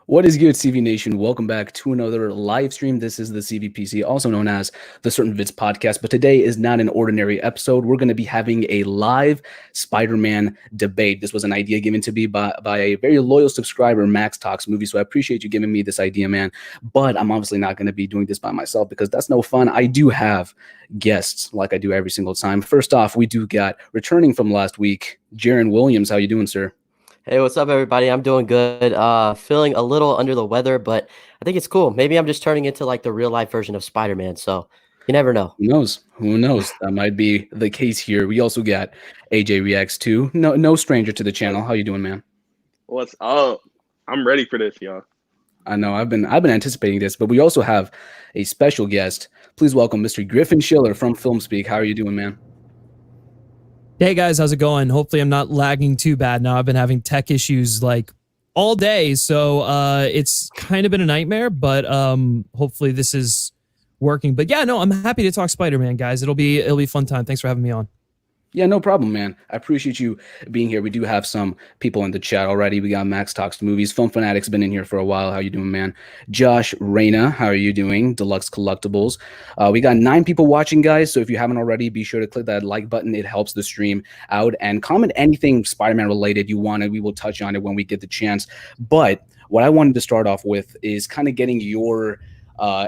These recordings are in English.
What is good, CV Nation? Welcome back to another live stream. This is the CVPC, also known as the Certain Vids Podcast. But today is not an ordinary episode. We're going to be having a live Spider-Man debate. This was an idea given to me by a very loyal subscriber, Max Talks Movies. So I appreciate you giving me this idea, man. But I'm obviously not going to be doing this by myself because that's no fun. I do have guests like I do every single time. First off, we do got returning from last week, Jaren Williams. How you doing, sir? Hey, what's up, everybody? I'm doing good. Feeling a little under the weather, but I think it's cool. Maybe I'm just turning into like the real life version of Spider-Man. So you never know. Who knows? Who knows? That might be the case here. We also got AJREACTS too. No stranger to the channel. How you doing, man? What's up? I'm ready for this, y'all. I know I've been anticipating this, but we also have a special guest. Please welcome Mr. Griffin Schiller from FilmSpeak. How are you doing, man? Hey guys, how's it going? Hopefully I'm not lagging too bad now. I've been having tech issues like all day, so it's kind of been a nightmare, but hopefully this is working. But yeah, no, I'm happy to talk Spider-Man, guys. It'll be a fun time. Thanks for having me on. Yeah, no problem, man. I appreciate you being here. We do have some people in the chat already. We got Max Talks Movies. Film Fanatic's been in here for a while. How you doing, man? Josh Reyna, how are you doing? Deluxe Collectibles. We got 9 people watching, guys. So if you haven't already, be sure to click that like button. It helps the stream out. And comment anything Spider-Man related you want, and we will touch on it when we get the chance. But what I wanted to start off with is kind of getting your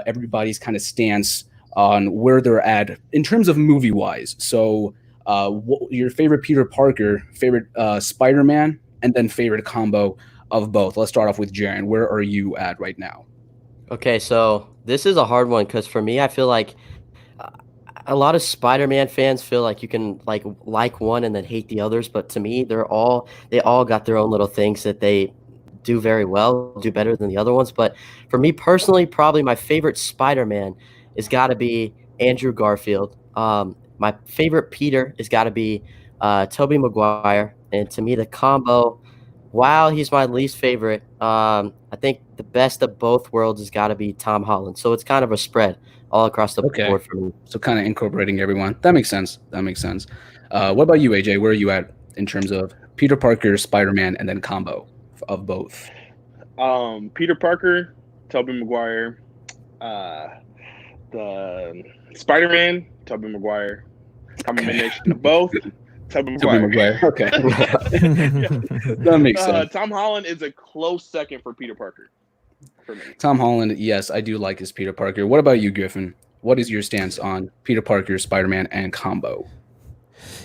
everybody's kind of stance on where they're at in terms of movie-wise. So your favorite Peter Parker, favorite Spider-Man, and then favorite combo of both. Let's start off with Jaren. Where are you at right now? Okay, so this is a hard one because for me, I feel like a lot of Spider-Man fans feel like you can like one and then hate the others. But to me, they all got their own little things that they do very well, do better than the other ones. But for me personally, probably my favorite Spider-Man has got to be Andrew Garfield. My favorite Peter has got to be Tobey Maguire. And to me, the combo, while he's my least favorite, I think the best of both worlds has got to be Tom Holland. So it's kind of a spread all across the board for me. So kind of incorporating everyone. That makes sense. What about you, AJ? Where are you at in terms of Peter Parker, Spider-Man, and then combo of both? Peter Parker, Tobey Maguire, the Spider-Man, Tobey Maguire. Combination of both. Tobey Maguire. Okay. That makes sense. Tom Holland is a close second for Peter Parker. For me. Tom Holland, yes, I do like his Peter Parker. What about you, Griffin? What is your stance on Peter Parker, Spider-Man, and combo?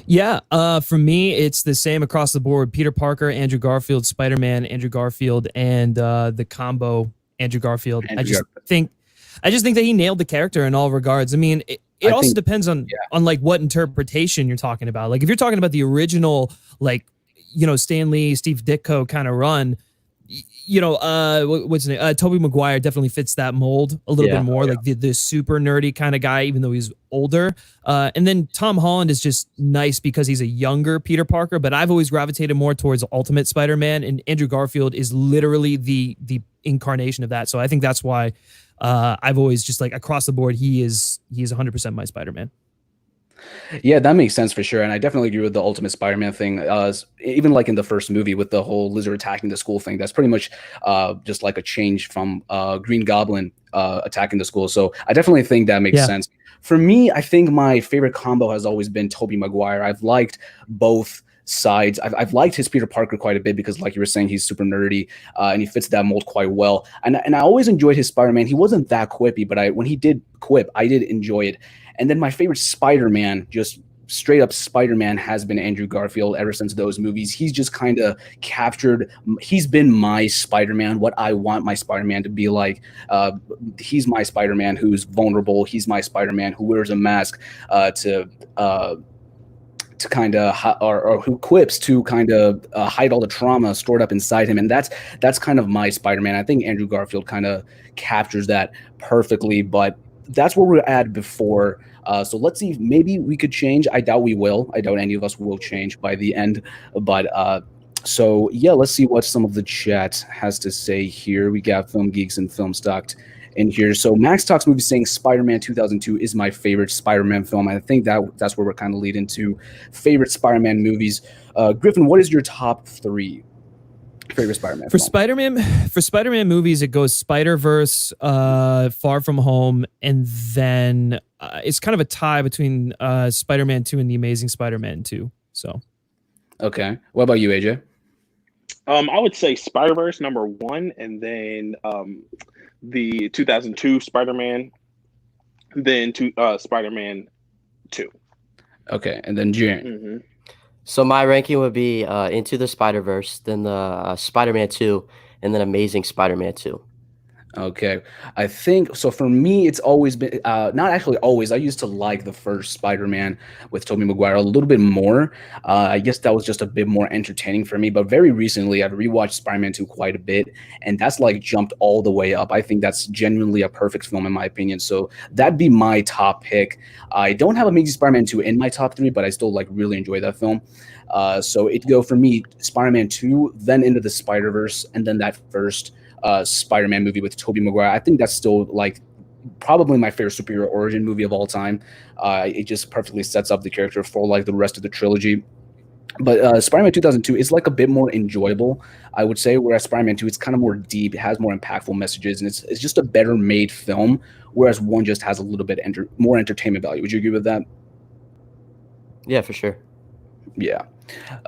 Yeah, for me, it's the same across the board. Peter Parker, Andrew Garfield, Spider-Man, Andrew Garfield, and the combo Andrew Garfield. I just think that he nailed the character in all regards. I mean, it also depends on like what interpretation you're talking about. Like if you're talking about the original, like, you know, Stan Lee, Steve Ditko kind of run, you know, what's his name? Tobey Maguire definitely fits that mold a little bit more, like the super nerdy kind of guy, even though he's older. And then Tom Holland is just nice because he's a younger Peter Parker, but I've always gravitated more towards Ultimate Spider-Man, and Andrew Garfield is literally the incarnation of that. So I think that's why I've always just like across the board, he is 100% my Spider-Man. Yeah, that makes sense for sure. And I definitely agree with the Ultimate Spider-Man thing. Even like in the first movie with the whole lizard attacking the school thing, that's pretty much just like a change from Green Goblin attacking the school. So I definitely think that makes sense. For me, I think my favorite combo has always been Tobey Maguire. I've liked both sides. I've liked his Peter Parker quite a bit because, like you were saying, he's super nerdy and he fits that mold quite well. And I always enjoyed his Spider-Man. He wasn't that quippy, but when he did quip, I did enjoy it. And then my favorite Spider-Man, just straight up Spider-Man, has been Andrew Garfield ever since those movies. He's just kind of captured, he's been my Spider-Man, what I want my Spider-Man to be like. He's my Spider-Man who's vulnerable. He's my Spider-Man who wears a mask to kind of, or who quips to kind of hide all the trauma stored up inside him. And that's kind of my Spider-Man. I think Andrew Garfield kind of captures that perfectly, but that's where we're at before. So let's see if maybe we could change. I doubt we will. I doubt any of us will change by the end. But so yeah, let's see what some of the chat has to say here. We got Film Geeks and Film Stocked in here. So Max Talks Movies saying Spider-Man 2002 is my favorite Spider-Man film. I think that's where we're kind of leading to favorite Spider-Man movies. Griffin, what is your top 3? favorite Spider-Man For film? Spider-Man movies, it goes Spider-Verse, Far From Home, and then it's kind of a tie between Spider-Man 2 and The Amazing Spider-Man 2. So, Okay. What about you, AJ? I would say Spider-Verse #1, and then the 2002 Spider-Man, then Spider-Man 2. Okay, and then Jaren. Mm-hmm. So my ranking would be Into the Spider-Verse, then the Spider-Man 2, and then Amazing Spider-Man 2. Okay, I think so. For me, it's always been not actually always. I used to like the first Spider-Man with Tobey Maguire a little bit more. I guess that was just a bit more entertaining for me. But very recently, I've rewatched Spider-Man 2 quite a bit, and that's like jumped all the way up. I think that's genuinely a perfect film in my opinion. So that'd be my top pick. I don't have Amazing Spider-Man 2 in my top 3, but I still like really enjoy that film. So it'd go for me Spider-Man 2, then Into the Spider-Verse, and then that first Spider-Man movie with Tobey Maguire. I think that's still like probably my favorite superhero origin movie of all time. It just perfectly sets up the character for like the rest of the trilogy. But Spider-Man 2002 is like a bit more enjoyable, I would say, whereas Spider-Man 2, it's kind of more deep, it has more impactful messages, and it's just a better made film, whereas one just has a little bit more entertainment value. Would you agree with that? Yeah, for sure. Yeah.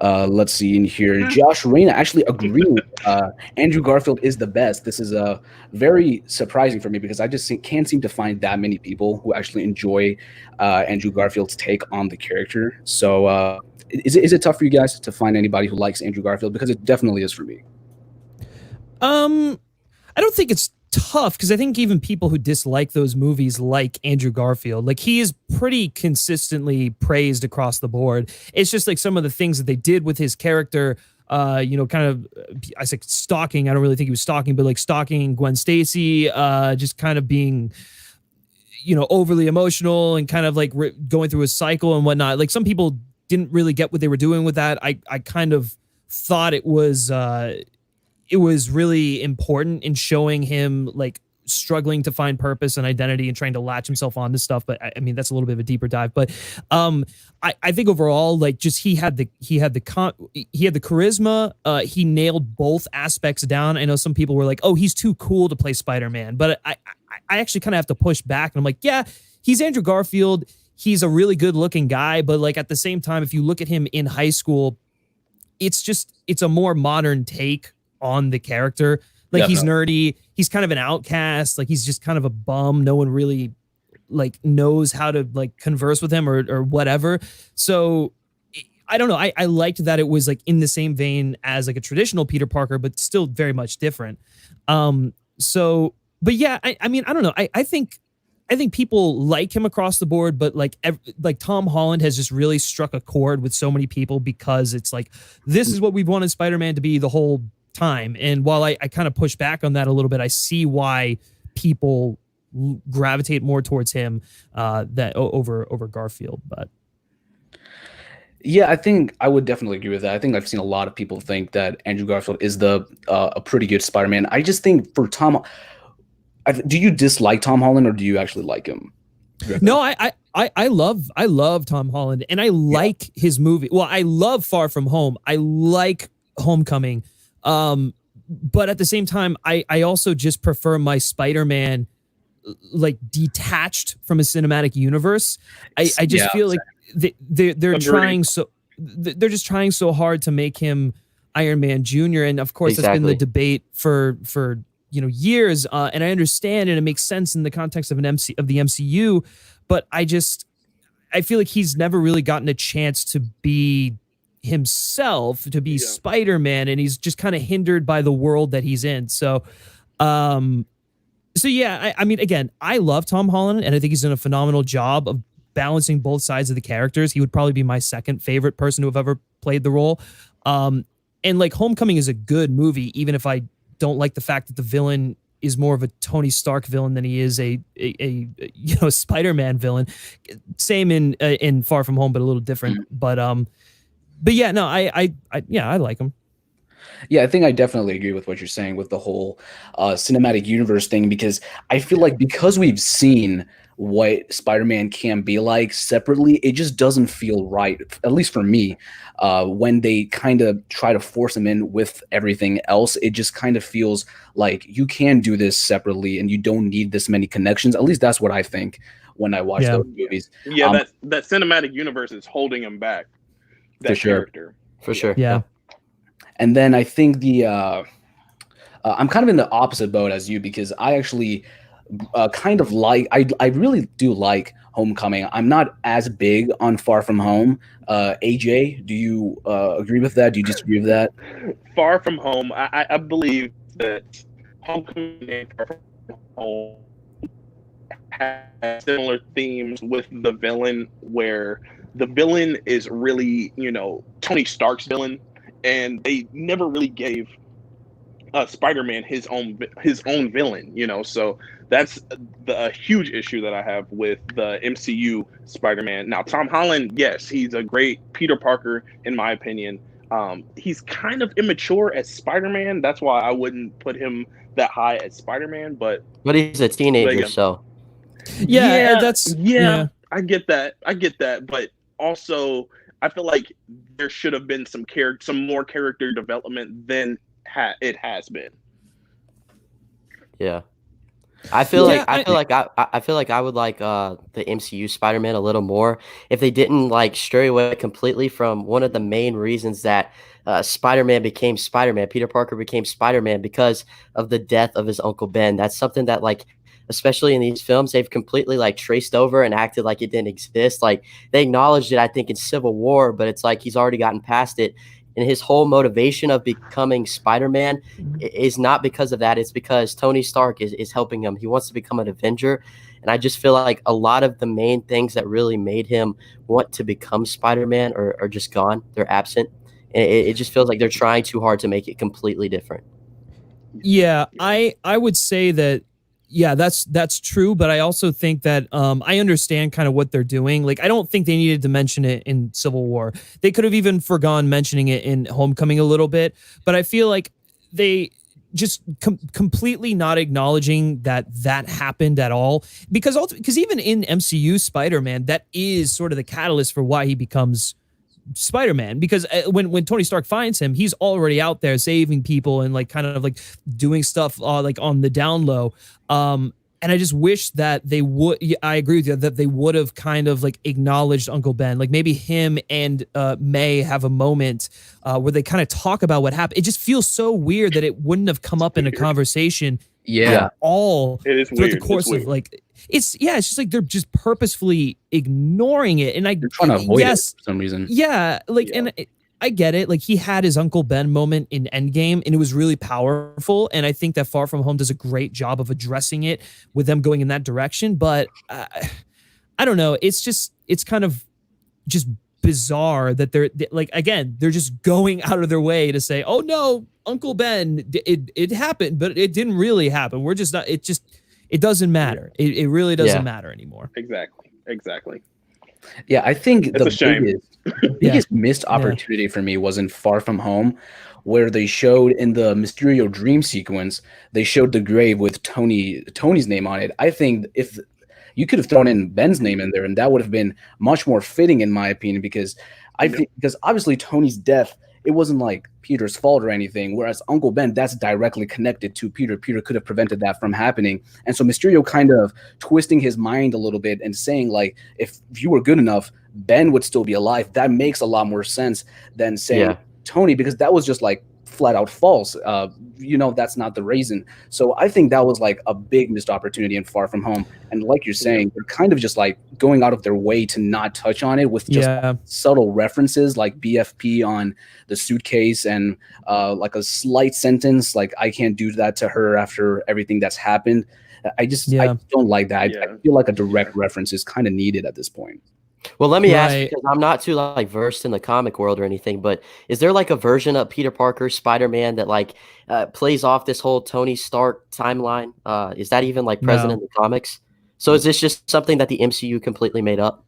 Let's see in here. Josh Reyna actually agreed. Andrew Garfield is the best. This is very surprising for me because I just can't seem to find that many people who actually enjoy Andrew Garfield's take on the character. So is it tough for you guys to find anybody who likes Andrew Garfield? Because it definitely is for me. I don't think it's tough because I think even people who dislike those movies like Andrew Garfield. Like he is pretty consistently praised across the board. It's just like some of the things that they did with his character, kind of, I say stalking. I don't really think he was stalking, but like stalking Gwen Stacy, just kind of being, overly emotional and kind of like going through his cycle and whatnot. Like some people didn't really get what they were doing with that. I kind of thought it was really important in showing him like struggling to find purpose and identity and trying to latch himself onto stuff. But I mean, that's a little bit of a deeper dive. But I think overall, like just he had the charisma. He nailed both aspects down. I know some people were like, "Oh, he's too cool to play Spider-Man," but I actually kind of have to push back, and I'm like, yeah, he's Andrew Garfield. He's a really good looking guy, but like at the same time, if you look at him in high school, it's a more modern take on the character. Like he's nerdy, he's kind of an outcast, like he's just kind of a bum. No one really like knows how to like converse with him or whatever. So I don't know. I liked that it was like in the same vein as like a traditional Peter Parker, but still very much different. But yeah, I mean, I don't know. I think people like him across the board, but like Tom Holland has just really struck a chord with so many people because it's like, this is what we've wanted Spider-Man to be the whole time. And while I kind of push back on that a little bit, I see why people gravitate more towards him over Garfield. But yeah, I think I would definitely agree with that. I think I've seen a lot of people think that Andrew Garfield is a pretty good Spider-Man. I just think for Tom, do you dislike Tom Holland or do you actually like him? No, I love Tom Holland and I like his movie. Well, I love Far From Home. I like Homecoming. But at the same time, I also just prefer my Spider-Man like detached from a cinematic universe. I just feel like they're trying they're just trying so hard to make him Iron Man Jr. And of course, that's been the debate for years. And I understand and it makes sense in the context of the MCU. But I feel like he's never really gotten a chance to be himself, to be Spider-Man, and he's just kind of hindered by the world that he's in. So yeah, I mean, again, I love Tom Holland and I think he's done a phenomenal job of balancing both sides of the characters. He would probably be my second favorite person to have ever played the role. And like Homecoming is a good movie, even if I don't like the fact that the villain is more of a Tony Stark villain than he is a Spider-Man villain. Same in Far From Home, but a little different. But yeah, no, I like him. Yeah, I think I definitely agree with what you're saying with the whole cinematic universe thing, because I feel like because we've seen what Spider-Man can be like separately, it just doesn't feel right, at least for me. When they kind of try to force him in with everything else, it just kind of feels like you can do this separately and you don't need this many connections. At least that's what I think when I watch those movies. Yeah, that cinematic universe is holding him back. That for sure. character. For sure. Yeah. And then I think I'm kind of in the opposite boat as you, because I actually kind of like, I really do like Homecoming. I'm not as big on Far From Home. AJ, do you agree with that? Do you disagree with that? Far From Home, I believe that Homecoming and Far From Home have similar themes with the villain, where the villain is really, Tony Stark's villain, and they never really gave Spider-Man his own villain, so that's the huge issue that I have with the MCU Spider-Man. Now, Tom Holland, yes, he's a great Peter Parker, in my opinion. He's kind of immature as Spider-Man. That's why I wouldn't put him that high as Spider-Man, but he's a teenager, so. Yeah, I get that, but also I feel like there should have been some more character development than it has been. Yeah, I feel like I would like the MCU Spider-Man a little more if they didn't like stray away completely from one of the main reasons that Spider-Man became Spider-Man. Peter Parker became Spider-Man because of the death of his Uncle Ben. That's something that, like, especially in these films, they've completely like traced over and acted like it didn't exist. Like, they acknowledged it, I think, in Civil War, but it's like he's already gotten past it. And his whole motivation of becoming Spider-Man is not because of that. It's because Tony Stark is helping him. He wants to become an Avenger. And I just feel like a lot of the main things that really made him want to become Spider-Man are just gone. They're absent. And it just feels like they're trying too hard to make it completely different. Yeah, I would say that, yeah, that's true, but I also think that I understand kind of what they're doing. Like, I don't think they needed to mention it in Civil War. They could have even forgone mentioning it in Homecoming a little bit, but I feel like they just completely not acknowledging that happened at all, because even in MCU Spider-Man, that is sort of the catalyst for why he becomes Spider-Man, because when Tony Stark finds him, he's already out there saving people and like kind of like doing stuff like on the down low. And I just wish that they would, I agree with you, that they would have kind of like acknowledged Uncle Ben. Like, maybe him and May have a moment where they kind of talk about what happened. It just feels so weird that it wouldn't have come up in a conversation at all. It is throughout weird. the course of like, it's just like they're just purposefully ignoring it. And they're trying to avoid it for some reason. Yeah, like, and I get it. Like, he had his Uncle Ben moment in Endgame, and it was really powerful. And I think that Far From Home does a great job of addressing it with them going in that direction. But I don't know. It's kind of just bizarre that they're like, again, they're just going out of their way to say, oh no, Uncle Ben, it happened, but it didn't really happen. We're just not, it doesn't matter. It really doesn't matter anymore. Exactly. Yeah, I think it's a shame. The biggest missed opportunity for me was in Far From Home, where they showed in the Mysterio dream sequence, they showed the grave with Tony's name on it. I think if you could have thrown in Ben's name in there, and that would have been much more fitting, in my opinion, because because obviously Tony's death, it wasn't like Peter's fault or anything, whereas Uncle Ben, that's directly connected to Peter. Peter could have prevented that from happening. And so Mysterio kind of twisting his mind a little bit and saying, like, if you were good enough, Ben would still be alive. That makes a lot more sense than saying Tony, because that was just like flat out false. That's not the reason. So I think that was like a big missed opportunity in Far From Home. And like you're saying, they're kind of just like going out of their way to not touch on it with just subtle references like BFP on the suitcase and like a slight sentence like, I can't do that to her after everything that's happened. I don't like that. I feel like a direct reference is kind of needed at this point. Well, let me ask, because I'm not too like versed in the comic world or anything, but is there like a version of Peter Parker Spider-Man that like plays off this whole Tony Stark timeline? Is that even like present in the comics? So is this just something that the MCU completely made up?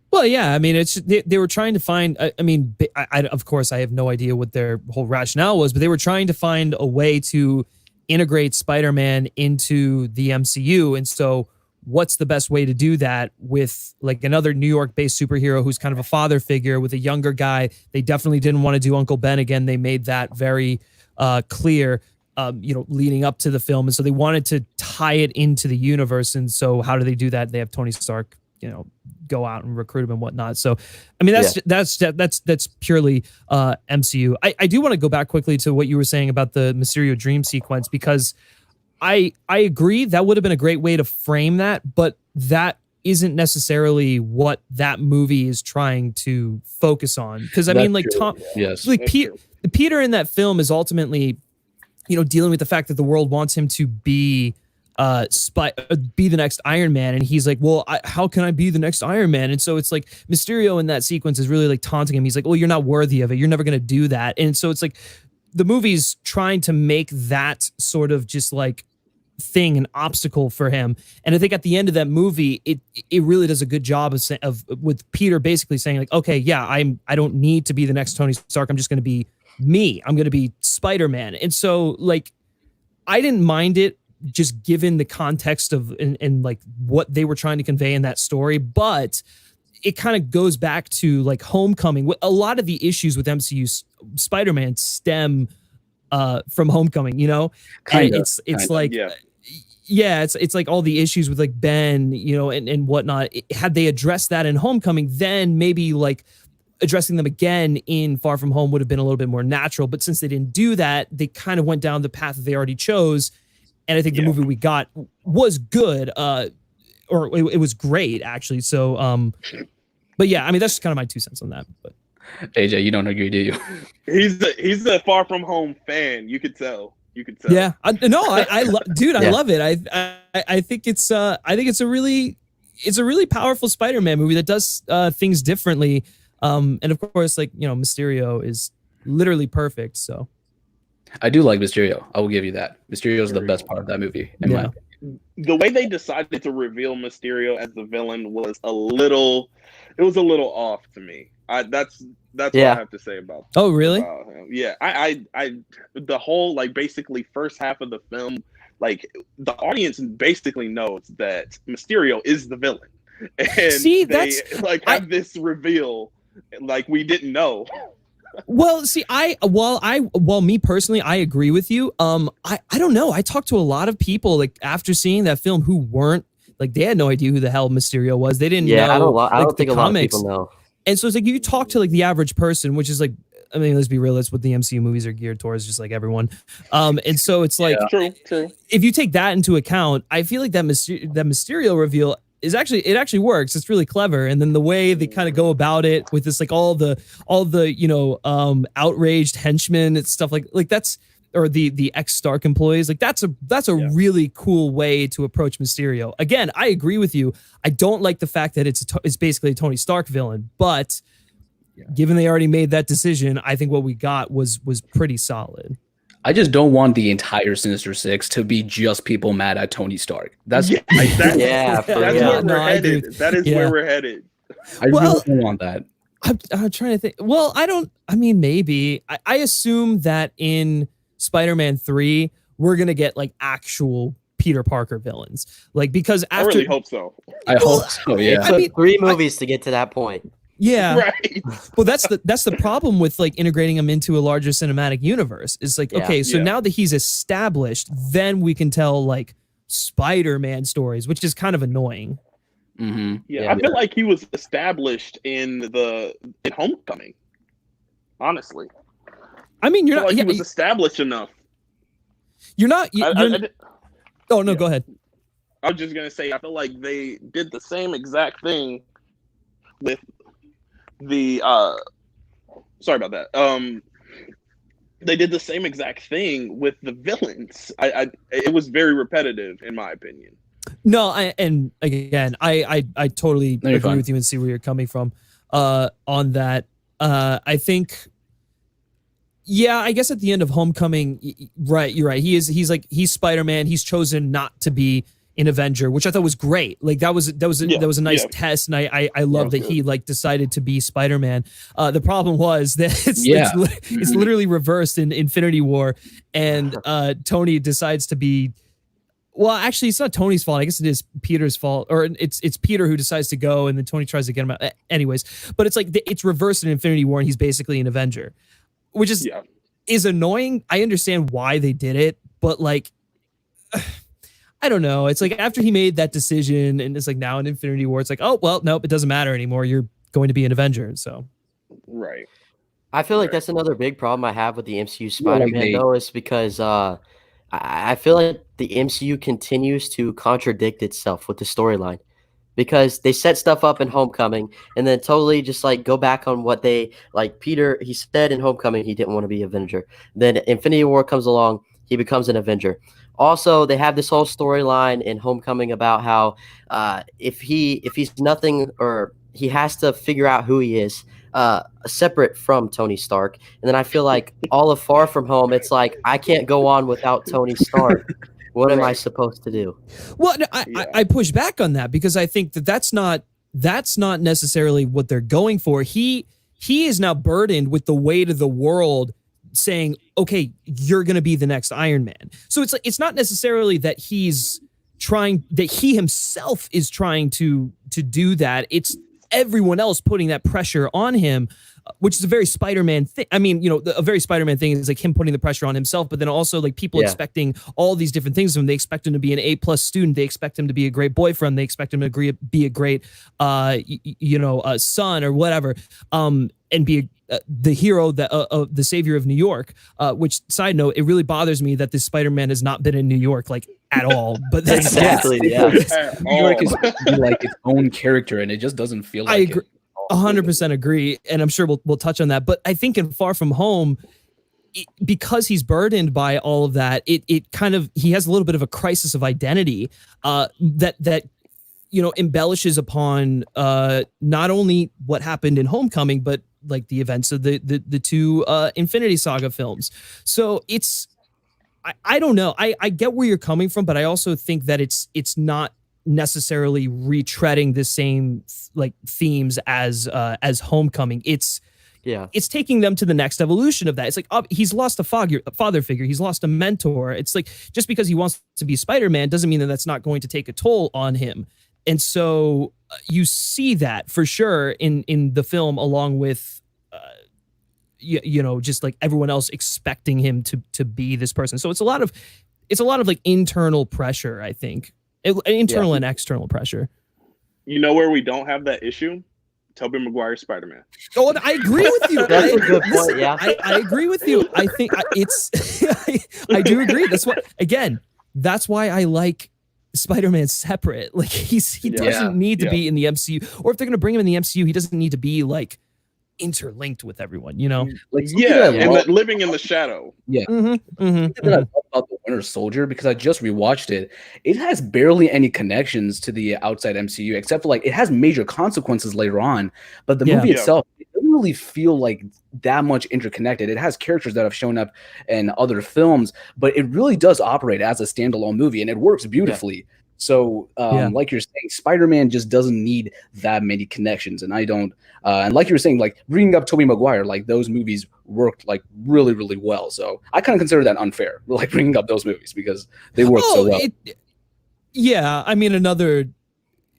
Well, yeah, I mean, it's they were trying to find. I mean, of course, I have no idea what their whole rationale was, but they were trying to find a way to integrate Spider-Man into the MCU, and so what's the best way to do that with like another New York-based superhero who's kind of a father figure with a younger guy. They definitely didn't want to do Uncle Ben again. They made that very clear, leading up to the film. And so they wanted to tie it into the universe. And so how do they do that? They have Tony Stark, go out and recruit him and whatnot. So, I mean, that's purely MCU. I do want to go back quickly to what you were saying about the Mysterio dream sequence, because I agree that would have been a great way to frame that, but that isn't necessarily what that movie is trying to focus on. Because I mean, like Peter in that film is ultimately, dealing with the fact that the world wants him to be be the next Iron Man, and he's like, well, how can I be the next Iron Man? And so it's like Mysterio in that sequence is really like taunting him. He's like, well, you're not worthy of it. You're never going to do that. And so it's like the movie's trying to make that sort of just like thing an obstacle for him. And I think at the end of that movie, it really does a good job of with Peter basically saying like, okay, yeah, I don't need to be the next Tony Stark. I'm just going to be me. I'm going to be Spider-Man. And so like, I didn't mind it, just given the context of and like what they were trying to convey in that story, but it kind of goes back to like Homecoming. A lot of the issues with MCU Spider-Man stem from Homecoming, it's like all the issues with like Ben, and whatnot. Had they addressed that in Homecoming, then maybe like addressing them again in Far From Home would have been a little bit more natural. But since they didn't do that, they kind of went down the path that they already chose. And I think the movie we got was good, or it was great, actually. So, but yeah, I mean, that's just kind of my 2 cents on that. But AJ, you don't agree, do you? He's a Far From Home fan. You could tell. Yeah, I love it. I think it's a really powerful Spider-Man movie that does things differently. And of course, like Mysterio is literally perfect. So. I do like Mysterio. I will give you that. Mysterio is the best part of that movie. The way they decided to reveal Mysterio as the villain was a little off to me. That's what I have to say about. Oh, really? Yeah. I the whole like basically first half of the film, like the audience basically knows that Mysterio is the villain, and have this reveal like we didn't know. Well, see, me personally, I agree with you. I don't know. I talked to a lot of people like after seeing that film who weren't like, they had no idea who the hell Mysterio was. They didn't know. I don't think a lot of people know. And so it's like you talk to like the average person, which is like, I mean, let's be real. That's what the MCU movies are geared towards, just like everyone. And so it's like, true. If you take that into account, I feel like that Mysterio reveal is actually works. It's really clever. And then the way they kind of go about it with this, like all the outraged henchmen and stuff like that's, or the ex-Stark employees, like that's a really cool way to approach Mysterio. Again, I agree with you. I don't like the fact that it's basically a Tony Stark villain, but given they already made that decision, I think what we got was pretty solid. I just don't want the entire Sinister Six to be just people mad at Tony Stark. That's where we're headed. That is where we're headed. I really don't want that. I'm trying to think. Well, maybe. I assume that in Spider-Man 3, we're going to get like actual Peter Parker villains. Like, because after. I really hope so. I hope so, yeah. It took 3 movies to get to that point. Yeah. Right. Well, that's the problem with like integrating him into a larger cinematic universe. It's like, okay, so now that he's established, then we can tell like Spider-Man stories, which is kind of annoying. Mm-hmm. Yeah, I feel like he was established in Homecoming. Honestly, I mean, you're not. He was established enough. You're not. Oh no, go ahead. I was just gonna say, I feel like they did the same exact thing with the sorry about that. They did the same exact thing with the villains. It was very repetitive in my opinion. No, I totally agree with you and see where you're coming from on that. I think I guess at the end of Homecoming, right, you're right. He's Spider-Man. He's chosen not to be an Avenger, which I thought was great. Like that was a nice test, and I love that he like decided to be Spider-Man. The problem was that it's literally reversed in Infinity War, and Tony decides to be Well, actually, it's not Tony's fault. I guess it is Peter's fault, or it's Peter who decides to go, and then Tony tries to get him out. Anyways, but it's like it's reversed in Infinity War, and he's basically an Avenger, which is annoying. I understand why they did it, but like, I don't know. It's like after he made that decision, and it's like now in Infinity War, it's like, oh well, nope, it doesn't matter anymore. You're going to be an Avenger, so right. I feel like that's another big problem I have with the MCU Spider-Man, though, is because I feel like the MCU continues to contradict itself with the storyline, because they set stuff up in Homecoming and then totally just like go back on what they like. Peter, he said in Homecoming he didn't want to be an Avenger. Then Infinity War comes along, he becomes an Avenger. Also, they have this whole storyline in Homecoming about how if he's nothing, or he has to figure out who he is, separate from Tony Stark. And then I feel like all of Far From Home, it's like, I can't go on without Tony Stark. What am I supposed to do? Well, no, I push back on that, because I think that's not necessarily what they're going for. He is now burdened with the weight of the world saying, okay, you're going to be the next Iron Man. So it's like, it's not necessarily that he himself is trying to do that. It's everyone else putting that pressure on him, which is a very Spider-Man thing. I mean, a very Spider-Man thing is like him putting the pressure on himself, but then also like people expecting all these different things of him. They expect him to be an A+ student. They expect him to be a great boyfriend. They expect him to be a great, son or whatever, and be the hero, the savior of New York. Which, side note, it really bothers me that this Spider-Man has not been in New York like at all. But that's exactly New York is like its own character, and it just doesn't feel like. I agree. 100% agree, and I'm sure we'll touch on that. But I think in Far From Home, because he's burdened by all of that, it kind of, he has a little bit of a crisis of identity that embellishes upon not only what happened in Homecoming, but like the events of the two Infinity Saga films. So it's, I don't know. I get where you're coming from, but I also think that it's not necessarily retreading the same like themes as Homecoming. It's taking them to the next evolution of that. It's like, he's lost a father figure. He's lost a mentor. It's like, just because he wants to be Spider-Man doesn't mean that that's not going to take a toll on him. And so you see that for sure in the film, along with, just like everyone else expecting him to be this person. So it's a lot of like internal pressure, I think. Internal and external pressure. You know where we don't have that issue? Tobey Maguire's Spider-Man. Oh, and I agree with you. That's a good point. Yeah, I agree with you. I think it's. I do agree. That's why I like Spider-Man separate. Like he doesn't need to be in the MCU, or if they're gonna bring him in the MCU, he doesn't need to be like interlinked with everyone, like and living in the shadow. I love about the Winter Soldier, because I just rewatched it. It has barely any connections to the outside MCU, except for like it has major consequences later on, but the movie itself, it doesn't really feel like that much interconnected. It has characters that have shown up in other films, but it really does operate as a standalone movie, and it works beautifully. So, like you're saying, Spider-Man just doesn't need that many connections, and I don't. And like you were saying, like bringing up Tobey Maguire, like those movies worked like really, really well. So I kind of consider that unfair, like bringing up those movies, because they work so well. I mean,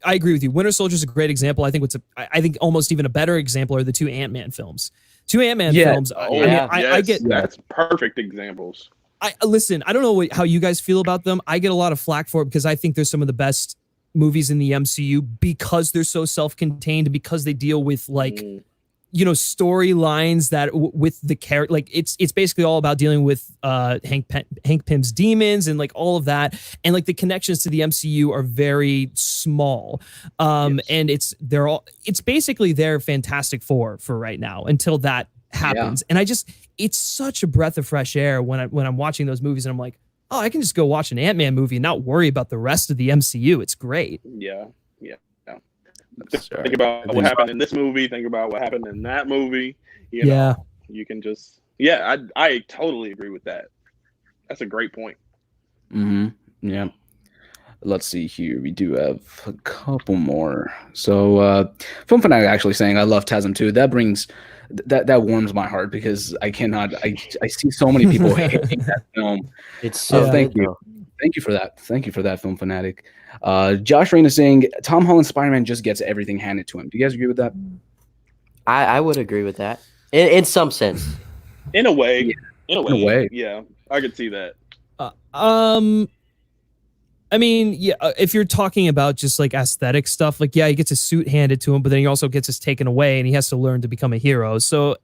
I agree with you. Winter Soldier is a great example. I think I think almost even a better example are the two Ant-Man films. Films. I get that's perfect examples. Listen, I don't know how you guys feel about them. I get a lot of flack for it because I think they're some of the best movies in the MCU, because they're so self-contained, because they deal with like, storylines that with the character, like it's basically all about dealing with Hank Pym's demons and like all of that, and like the connections to the MCU are very small. And it's basically their Fantastic Four for right now until that happens. And it's such a breath of fresh air when I'm watching those movies, and I'm like, oh, I can just go watch an Ant-Man movie and not worry about the rest of the MCU. It's great. Yeah. Think about what happened in this movie. Think about what happened in that movie. You can just, I totally agree with that. That's a great point. Mm-hmm. Yeah. Let's see here. We do have a couple more. So, Film Fanatic actually saying, I love TASM too. That brings... That warms my heart, because I cannot. I see so many people hating that film. It's so thank you. Thank you for that. Thank you for that, Film Fanatic. Josh Rain is saying Tom Holland Spider-Man just gets everything handed to him. Do you guys agree with that? I would agree with that in some sense. In a way, Yeah. in a way, yeah, I could see that. I mean, yeah, if you're talking about just like aesthetic stuff, like, yeah, he gets his suit handed to him, but then he also gets his taken away and he has to learn to become a hero. So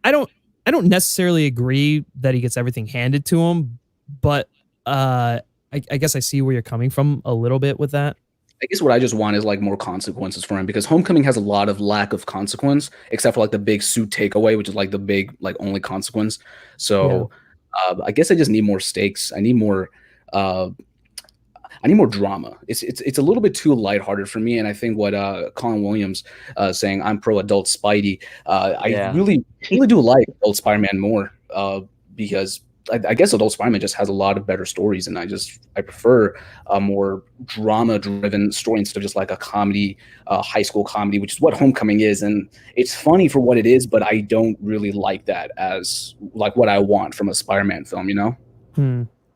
I don't necessarily agree that he gets everything handed to him, but I guess I see where you're coming from a little bit with that. I guess what I just want is like more consequences for him, because Homecoming has a lot of lack of consequence, except for like the big suit takeaway, which is like the big like only consequence. So I guess I just need more stakes. I need more drama. It's a little bit too lighthearted for me, and I think what Colin Williams saying I'm pro adult Spidey. I really do like adult Spider-Man more because I guess adult Spider-Man just has a lot of better stories, and I prefer a more drama-driven story instead of just like a comedy, high school comedy, which is what Homecoming is. And it's funny for what it is, but I don't really like that as like what I want from a Spider-Man film, you know?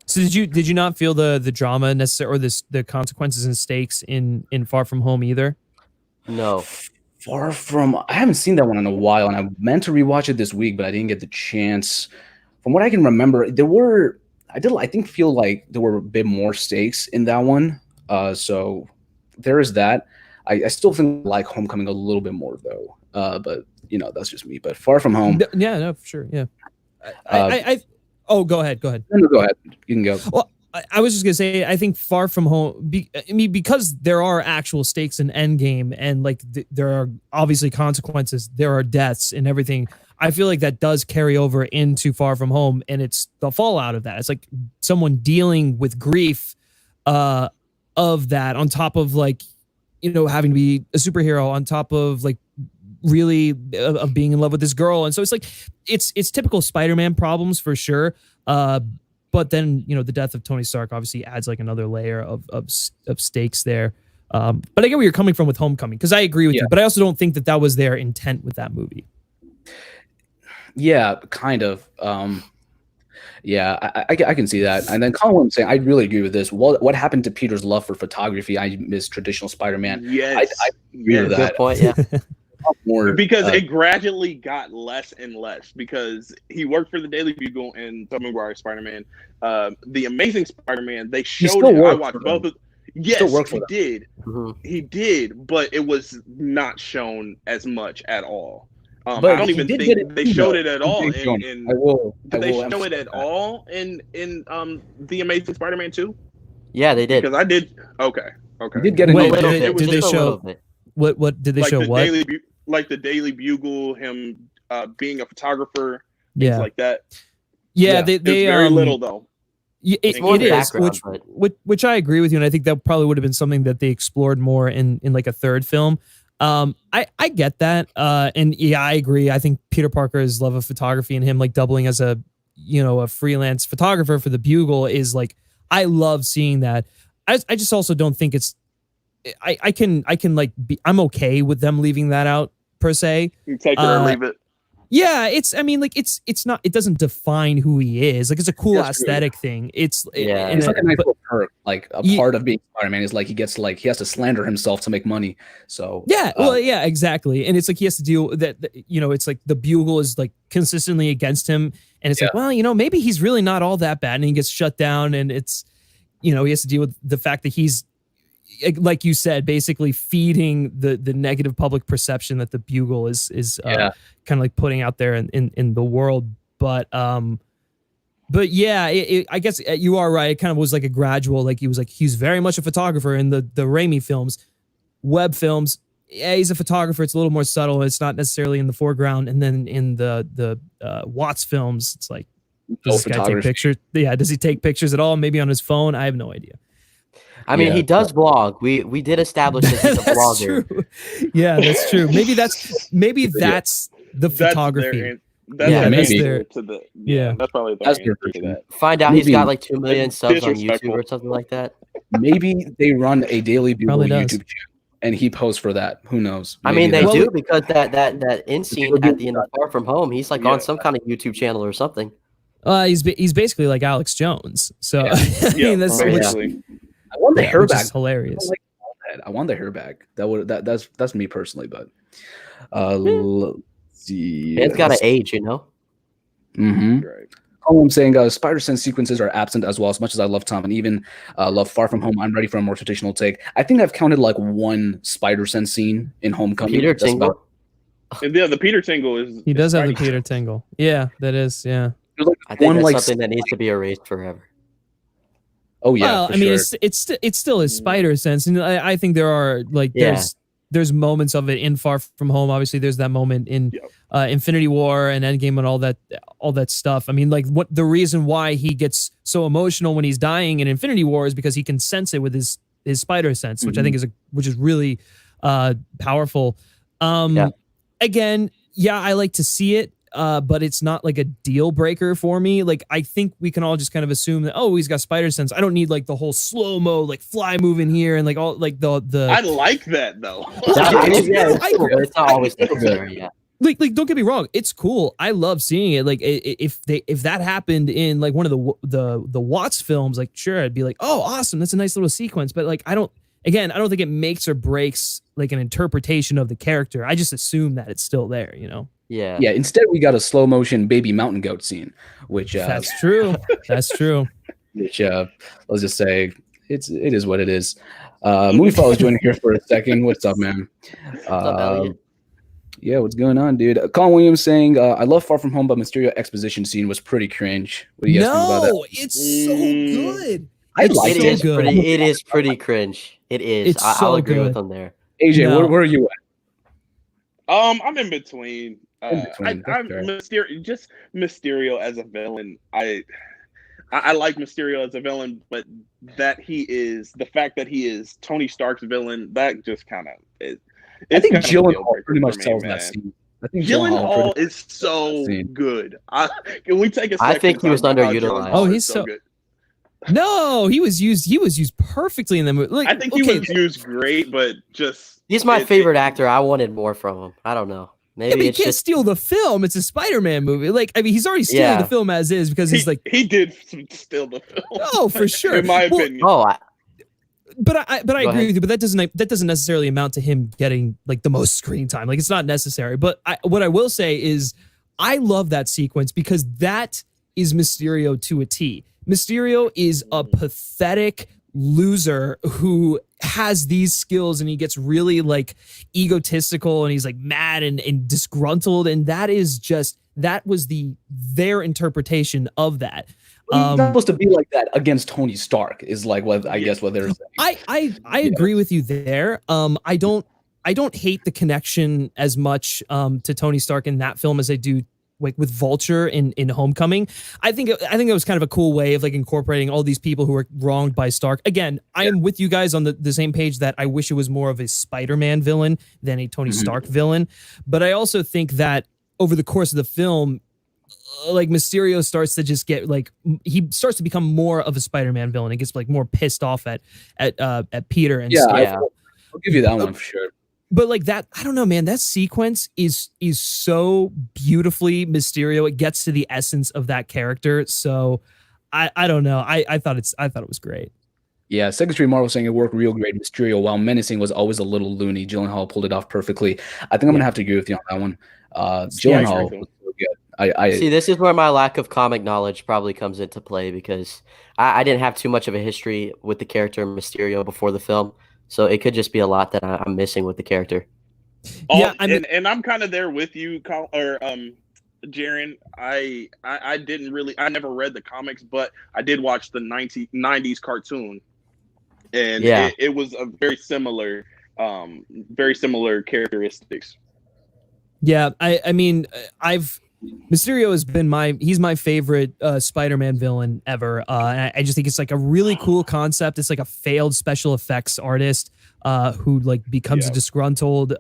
So did you not feel the drama necessary or the consequences and stakes in Far From Home either? No. I haven't seen that one in a while, and I meant to rewatch it this week, but I didn't get the chance. From what I can remember, I think feel like there were a bit more stakes in that one. So there is that. I still think I like Homecoming a little bit more though. But you know, that's just me. But Far From Home. Yeah, no, for sure. Yeah. Go ahead. No, go ahead. You can go. Well, I was just gonna say, I think Far From Home, because there are actual stakes in Endgame, and like there are obviously consequences, there are deaths and everything. I feel like that does carry over into Far From Home, and it's the fallout of that. It's like someone dealing with grief of that, on top of like, you know, having to be a superhero, on top of like really of being in love with this girl. And so it's like it's typical Spider-Man problems for sure. But then, you know, the death of Tony Stark obviously adds like another layer of stakes there. But I get where you're coming from with Homecoming, because I agree with you, but I also don't think that was their intent with that movie. Yeah, kind of. I can see that. And then Colin Williams saying, I really agree with this. What happened to Peter's love for photography? I miss traditional Spider-Man. Yes. I agree with that. Good point, yeah. More, because it gradually got less and less, because he worked for the Daily Bugle and Tobey Maguire Spider-Man. The Amazing Spider-Man, they showed it. I watched both of. Yes, he did. Mm-hmm. He did, but it was not shown as much at all. I don't even think they showed it at all. Did they show it at all in the Amazing Spider-Man 2? Yeah, they did. Because I did. Okay. You did get did they show? What did they show? Like the Daily Bugle, him being a photographer, things like that. Yeah, they very little though. It is, which I agree with you, and I think that probably would have been something that they explored more in like a third film. I get that, and yeah, I agree. I think Peter Parker's love of photography and him like doubling as a freelance photographer for the Bugle is like, I love seeing that. I just also don't think it's. I can like I'm okay with them leaving that out per se. You take it or leave it. Yeah, it's not, it doesn't define who he is. Like, it's a cool aesthetic thing. It's like a nice little perk. Like a part of being Spider-Man is like he has to slander himself to make money. So exactly. And it's like he has to deal with that. It's like the Bugle is like consistently against him, and it's like, well, maybe he's really not all that bad, and he gets shut down, and it's he has to deal with the fact that he's, like you said, basically feeding the negative public perception that the Bugle is kind of like putting out there in the world. But yeah, I guess you are right. It kind of was like a gradual, like he's very much a photographer in the Raimi films, Webb films. Yeah, he's a photographer. It's a little more subtle. It's not necessarily in the foreground. And then in the Watts films, it's like, does this guy take pictures? Yeah, does he take pictures at all? Maybe on his phone? I have no idea. I mean, he does blog. We did establish that he's a blogger. True. Yeah, that's true. Maybe that's the photography. That's probably the answer to that. Find out he's got like 2 million subs on YouTube or something like that. Maybe they run a Daily Bugle YouTube channel and he posts for that. Who knows? Maybe I mean, they do, because that end scene at the end of Far From Home, he's like on some kind of YouTube channel or something. He's basically like Alex Jones. So Yeah. I mean, that's Yeah. basically. I want the hair which back. is hilarious. I want the hair back. That's me personally, but let's see. Man's got to age, you know. Mm-hmm. Right. All I'm saying, spider sense sequences are absent as well. As much as I love Tom and even love Far From Home, I'm ready for a more traditional take. I think I've counted like one spider sense scene in Homecoming. Peter That's Tingle. Yeah, the Peter Tingle is. He does have the Spidey. Peter Tingle. Yeah, that is. Yeah. There's like I think one, that's like, something that needs to be erased forever. Oh yeah. Well, for I mean, sure. it's still a spider sense, and I think there are like Yeah. there's moments of it in Far From Home. Obviously, there's that moment in Infinity War and Endgame and all that stuff. I mean, like what the reason why he gets so emotional when he's dying in Infinity War is because he can sense it with his spider sense, which I think is really powerful. Again, yeah, I like to see it. But it's not like a deal breaker for me. Like, I think we can all just kind of assume that, oh, he's got spider sense. I don't need like the whole slow-mo, like fly moving here and like all like the I like that though. It's not always necessary. Yeah. like don't get me wrong, it's cool. I love seeing it. Like if that happened in like one of the Watts films, like sure, I'd be like, oh, awesome, that's a nice little sequence. But like I don't think it makes or breaks like an interpretation of the character. I just assume that it's still there, you know. Yeah. Yeah. Instead, we got a slow motion baby mountain goat scene, which That's true. That's true. Which let's just say it is what it is. Movie Follow is joining here for a second. What's up, man? What's up, Elliot? Yeah, what's going on, dude? Colin Williams saying, I love Far From Home, but Mysterio exposition scene was pretty cringe. What do you guys think about that? No, it's so good. I like It it. is pretty. It is pretty cringe. It is. It's I'll so agree good. with him there. AJ, No. where are you at? I'm in between. In between, that's I'm fair. Mysterio as a villain. I like Mysterio as a villain, but the fact that he is Tony Stark's villain, that just kind of is. I think kind of a deal Gyllenhaal breaker pretty much for me, sells man. that scene. I think Gyllenhaal pretty- is so scene. good. Can we take a second? I think he to was talk about how underutilized. Gyllenhaal Oh, is he's so- good. No, he was used perfectly in the movie. Like, I think he was used great, but just He's my favorite actor. I wanted more from him. I don't know. Yeah, Maybe but he it's can't just steal the film. It's a Spider-Man movie. Like, I mean, he's already stealing the film as is because he's like, he did steal the film. oh, for sure. in my Well, opinion. But I Go agree ahead. with you. But that doesn't necessarily amount to him getting like the most screen time. Like, it's not necessary. But what I will say is, I love that sequence because that is Mysterio to a T. Mysterio is a pathetic loser who has these skills and he gets really like egotistical and he's like mad and disgruntled, and that was their interpretation of that. He's supposed to be like that against Tony Stark is like what I guess what they're saying. I agree with you there. I don't hate the connection as much to Tony Stark in that film as I do like with Vulture in Homecoming. I think it was kind of a cool way of like incorporating all these people who were wronged by Stark. Again, I am with you guys on the same page that I wish it was more of a Spider-Man villain than a Tony Stark villain. But I also think that over the course of the film, like Mysterio starts to just get like he starts to become more of a Spider-Man villain. He gets like more pissed off at Peter and stuff. I'll give you that one for sure. But like that, I don't know, man. That sequence is so beautifully Mysterio. It gets to the essence of that character. So I don't know. I thought it was great. Yeah, Secretary Marvel saying it worked real great. Mysterio, while menacing, was always a little loony. Gyllenhaal pulled it off perfectly. I think I'm gonna have to agree with you on that one. Gyllenhaal was so good. I see, this is where my lack of comic knowledge probably comes into play because I didn't have too much of a history with the character Mysterio before the film. So it could just be a lot that I'm missing with the character. And I'm kind of there with you, Jaren. I never read the comics, but I did watch the 90s cartoon, and it was a very similar characteristics. Yeah, I mean, Mysterio has been he's my favorite Spider-Man villain ever. And I just think it's like a really cool concept. It's like a failed special effects artist who like becomes a disgruntled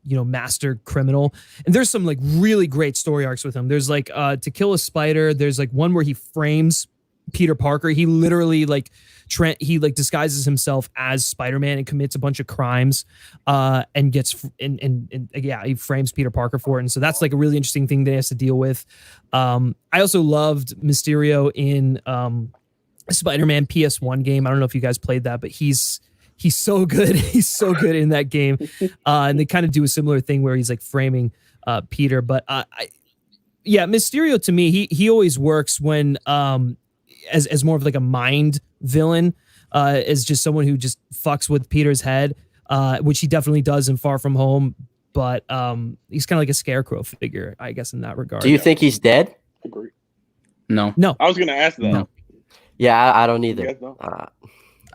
master criminal. And there's some like really great story arcs with him. There's like To Kill a Spider. There's like one where he frames Peter Parker. He literally like he like disguises himself as Spider-Man and commits a bunch of crimes, and gets and yeah, he frames Peter Parker for it. And so that's like a really interesting thing that he has to deal with. I also loved Mysterio in Spider-Man PS1 game. I don't know if you guys played that, but he's so good. He's so good in that game. And they kind of do a similar thing where he's like framing Peter. But yeah, Mysterio to me, he always works when as more of like a mind villain, as just someone who just fucks with Peter's head, which he definitely does in Far From Home. But he's kind of like a scarecrow figure, I guess, in that regard. Do you think he's dead? Agree. No. I was gonna ask that. No. Yeah, I don't either.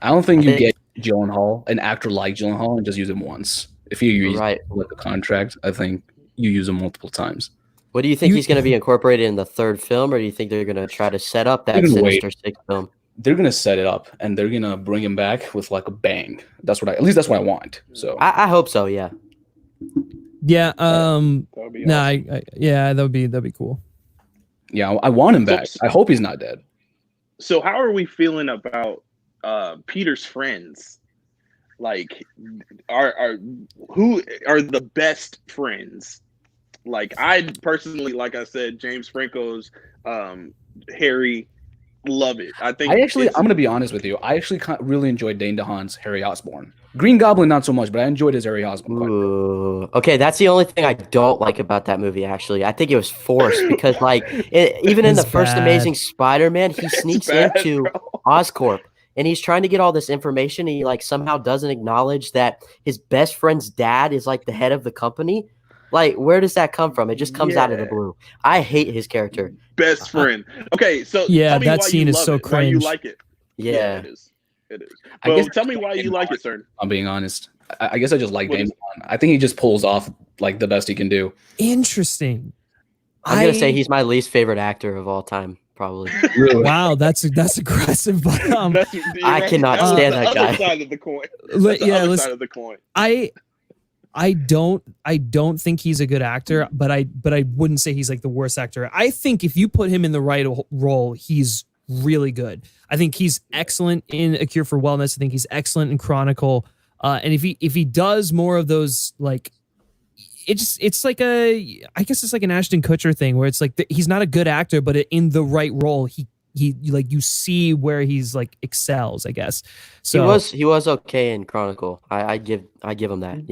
I don't think you get Gyllenhaal, an actor like Gyllenhaal, and just use him once. If you use with the contract, I think you use him multiple times. What do you think he's going to be incorporated in the third film, or do you think they're going to try to set up that Sinister Six film? They're going to set it up, and they're going to bring him back with like a bang. That's what at least that's what I want. So I hope so. Yeah. Yeah. That would be awesome. Yeah, that'd be cool. Yeah, I want him back. I hope he's not dead. So how are we feeling about Peter's friends? Like, who are the best friends? Like, I personally, like I said, James Franco's Harry, love it. I think I'm going to be honest with you. I actually really enjoyed Dane DeHaan's Harry Osborn. Green Goblin, not so much, but I enjoyed his Harry Osborn. Ooh, okay, that's the only thing I don't like about that movie, actually. I think it was forced because, like, even in the first Amazing Spider-Man, he sneaks into Oscorp. And he's trying to get all this information. And he like somehow doesn't acknowledge that his best friend's dad is like the head of the company. Like, where does that come from? It just comes out of the blue. I hate his character. Best friend. Okay, so yeah, tell me that why scene you is love so it, why cringe. you like it. Yeah, it is. It is. I guess tell me why you like it, sir. I'm being honest. I guess I just like Dane DeHaan. I think he just pulls off like the best he can do. Interesting. I'm gonna say he's my least favorite actor of all time. Probably. Really? Wow, that's aggressive, but I cannot stand that guy. Other side of the coin. Side of the coin. I don't think he's a good actor, but I wouldn't say he's like the worst actor. I think if you put him in the right role, he's really good. I think he's excellent in A Cure for Wellness. I think he's excellent in Chronicle. And if he does more of those, like, it's like I guess it's like an Ashton Kutcher thing where it's like he's not a good actor, but in the right role, he like you see where he's like excels, I guess. So he was okay in Chronicle. I give him that.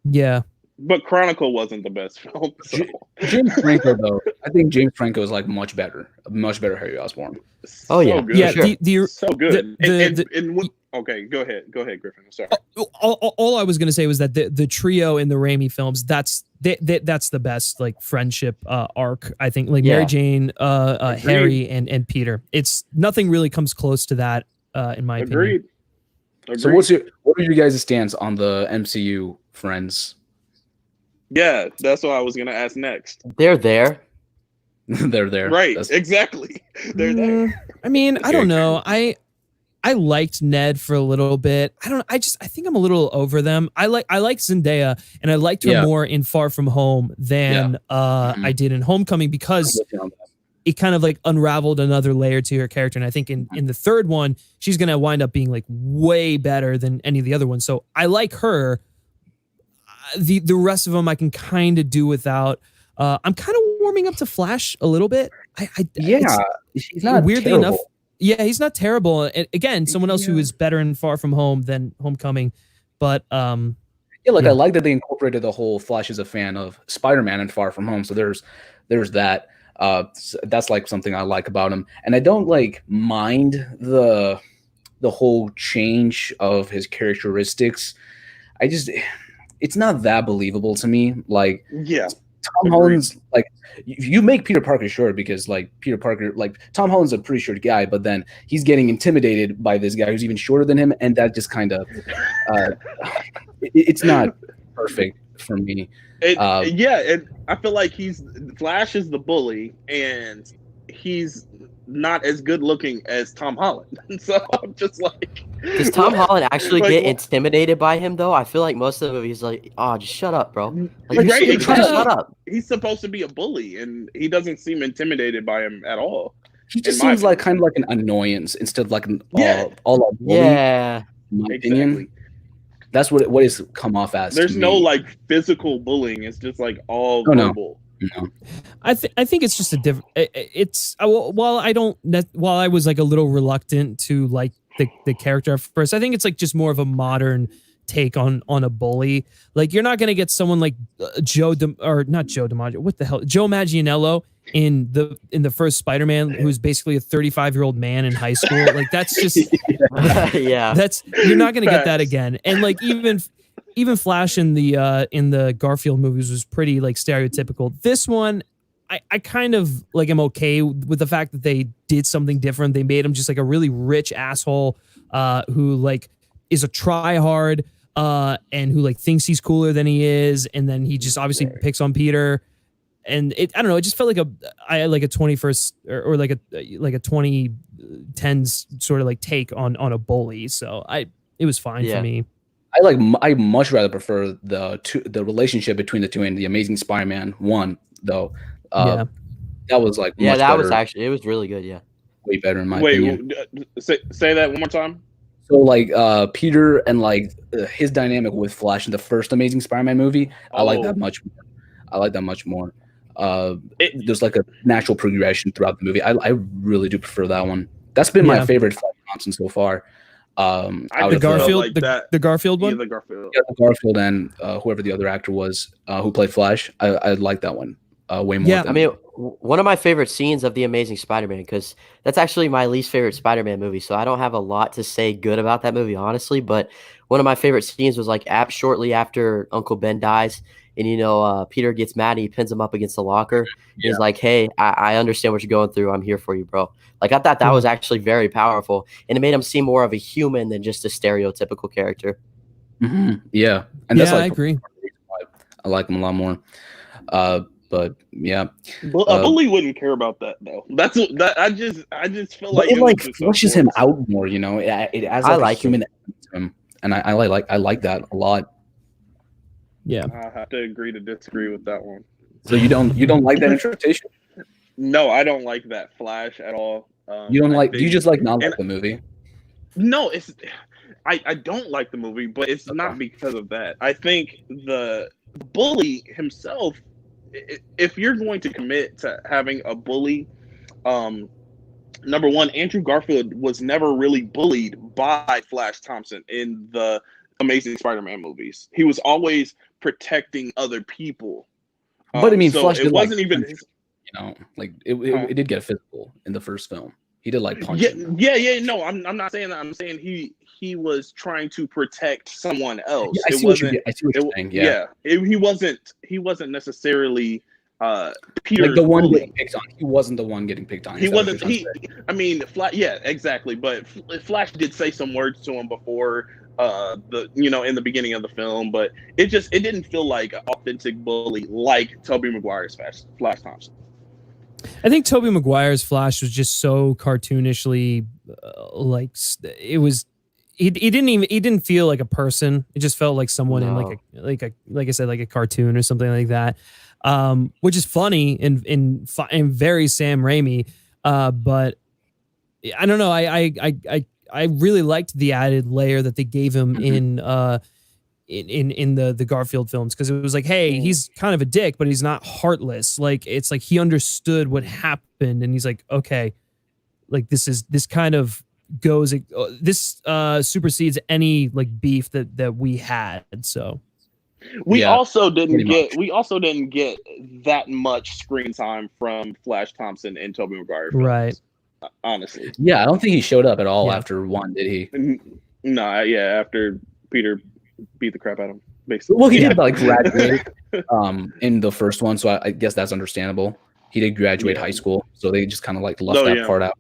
Yeah. But Chronicle wasn't the best film. So. James Franco, though, I think James Franco is like much better Harry Osborn. Oh yeah, good. Yeah. Sure. So good. Okay, go ahead, Griffin. I'm sorry. All I was gonna say was that the trio in the Raimi films, that's the best like friendship arc. I think like Mary Jane, Harry, and Peter. It's nothing really comes close to that in my opinion. Agreed. So what are your guys' stance on the MCU friends? Yeah, that's what I was gonna ask next. They're there. They're there. Right, exactly. They're there. I mean, I don't know. I liked Ned for a little bit. I think I'm a little over them. I like Zendaya, and I liked her more in Far From Home than I did in Homecoming because it kind of like unraveled another layer to her character. And I think in the third one, she's gonna wind up being like way better than any of the other ones. So I like her. The rest of them I can kind of do without. I'm kind of warming up to Flash a little bit. He's not weirdly terrible. enough. Yeah, he's not terrible. And again, someone else who is better in Far From Home than Homecoming. But I like that they incorporated the whole Flash is a fan of Spider-Man and Far From Home. So there's that. That's like something I like about him, and I don't like mind the whole change of his characteristics. It's not that believable to me. Like, Tom Holland's like, you make Peter Parker short because like Peter Parker, like Tom Holland's a pretty short guy, but then he's getting intimidated by this guy who's even shorter than him, and that just kind of it's not perfect for me. And I feel like Flash is the bully, and he's not as good looking as Tom Holland. So I'm just like, does Tom Holland actually get intimidated by him though? I feel like most of the movies like, oh, just shut up, bro. Like, right, shut up. He's supposed to be a bully, and he doesn't seem intimidated by him at all. He just seems like kind of like an annoyance instead of like an all bully. Yeah, in my opinion. That's what it's come off as. There's to no me. like physical bullying. It's just like all no. verbal. No. I think it's just a different. It's while I was like a little reluctant to like the character at first, I think it's like just more of a modern take on a bully. Like you're not gonna get someone like Joe DiMaggio. What the hell, Joe Manganiello in the first Spider-Man, who's basically a 35-year-old man in high school. Like that's just yeah. That's you're not gonna get that again. And like even Flash in the Garfield movies was pretty like stereotypical. This one, I kind of like am okay with the fact that they did something different. They made him just like a really rich asshole who like is a tryhard and who like thinks he's cooler than he is, and then he just obviously picks on Peter. And I don't know, it just felt like a 21st or like a 2010s sort of like take on a bully. So it was fine for me. I much rather prefer the relationship between the two in the Amazing Spider-Man 1 though. That was like much that better. was actually, it was really good. Yeah, way better in my opinion. Say that one more time. So like Peter and like his dynamic with Flash in the first Amazing Spider-Man movie, I like that much more. There's like a natural progression throughout the movie. I really do prefer that one. That's been my favorite Flash Thompson so far. The Garfield, the Garfield one. Yeah, the Garfield. Yeah, the Garfield and whoever the other actor was who played Flash. I like that one way more. I mean, one of my favorite scenes of the Amazing Spider-Man, because that's actually my least favorite Spider-Man movie, so I don't have a lot to say good about that movie, honestly. But one of my favorite scenes was like shortly after Uncle Ben dies, and Peter gets mad and he pins him up against the locker. Yeah. He's like, "Hey, I understand what you're going through. I'm here for you, bro." Like I thought that was actually very powerful, and it made him seem more of a human than just a stereotypical character. Mm-hmm. Yeah, and that's like I agree. I like him a lot more. But yeah, a bully wouldn't care about that though. I just feel like it like flushes him out more. It adds like a human element to him, and I like that a lot. Yeah, I have to agree to disagree with that one. So you don't like that interpretation? No, I don't like that Flash at all. You don't like? Do you just like not like the movie? No, I don't like the movie, but it's not because of that. I think the bully himself, if you're going to commit to having a bully, number one, Andrew Garfield was never really bullied by Flash Thompson in the Amazing Spider-Man movies. He was always protecting other people. But I mean, so Flash it wasn't even like it did get physical in the first film. He did like punch. Yeah. No, I'm not saying that. I'm saying he was trying to protect someone else. Yeah, I see what you're saying. Yeah. He wasn't necessarily Peter, like the one getting picked on. He wasn't the one getting picked on. He wasn't. I mean, yeah, exactly. But Flash did say some words to him before in the beginning of the film, but it didn't feel like an authentic bully like Tobey Maguire's Flash Thompson. I think Tobey Maguire's Flash was just so cartoonishly like it was. He didn't feel like a person. It just felt like someone in like I said, like a cartoon or something like that. Which is funny and very Sam Raimi. But I don't know. I really liked the added layer that they gave him in the Garfield films, because it was like, hey, he's kind of a dick, but he's not heartless. Like it's like he understood what happened, and he's like, okay, like this kind of goes, this supersedes any like beef that we had. So we also didn't get that much screen time from Flash Thompson and Tobey Maguire films, right? Honestly, yeah, I don't think he showed up at all after one, did he? No, after Peter beat the crap out of him, basically. Well, he did like graduate in the first one, so I guess that's understandable. He did graduate high school, so they just kind of like left that part out.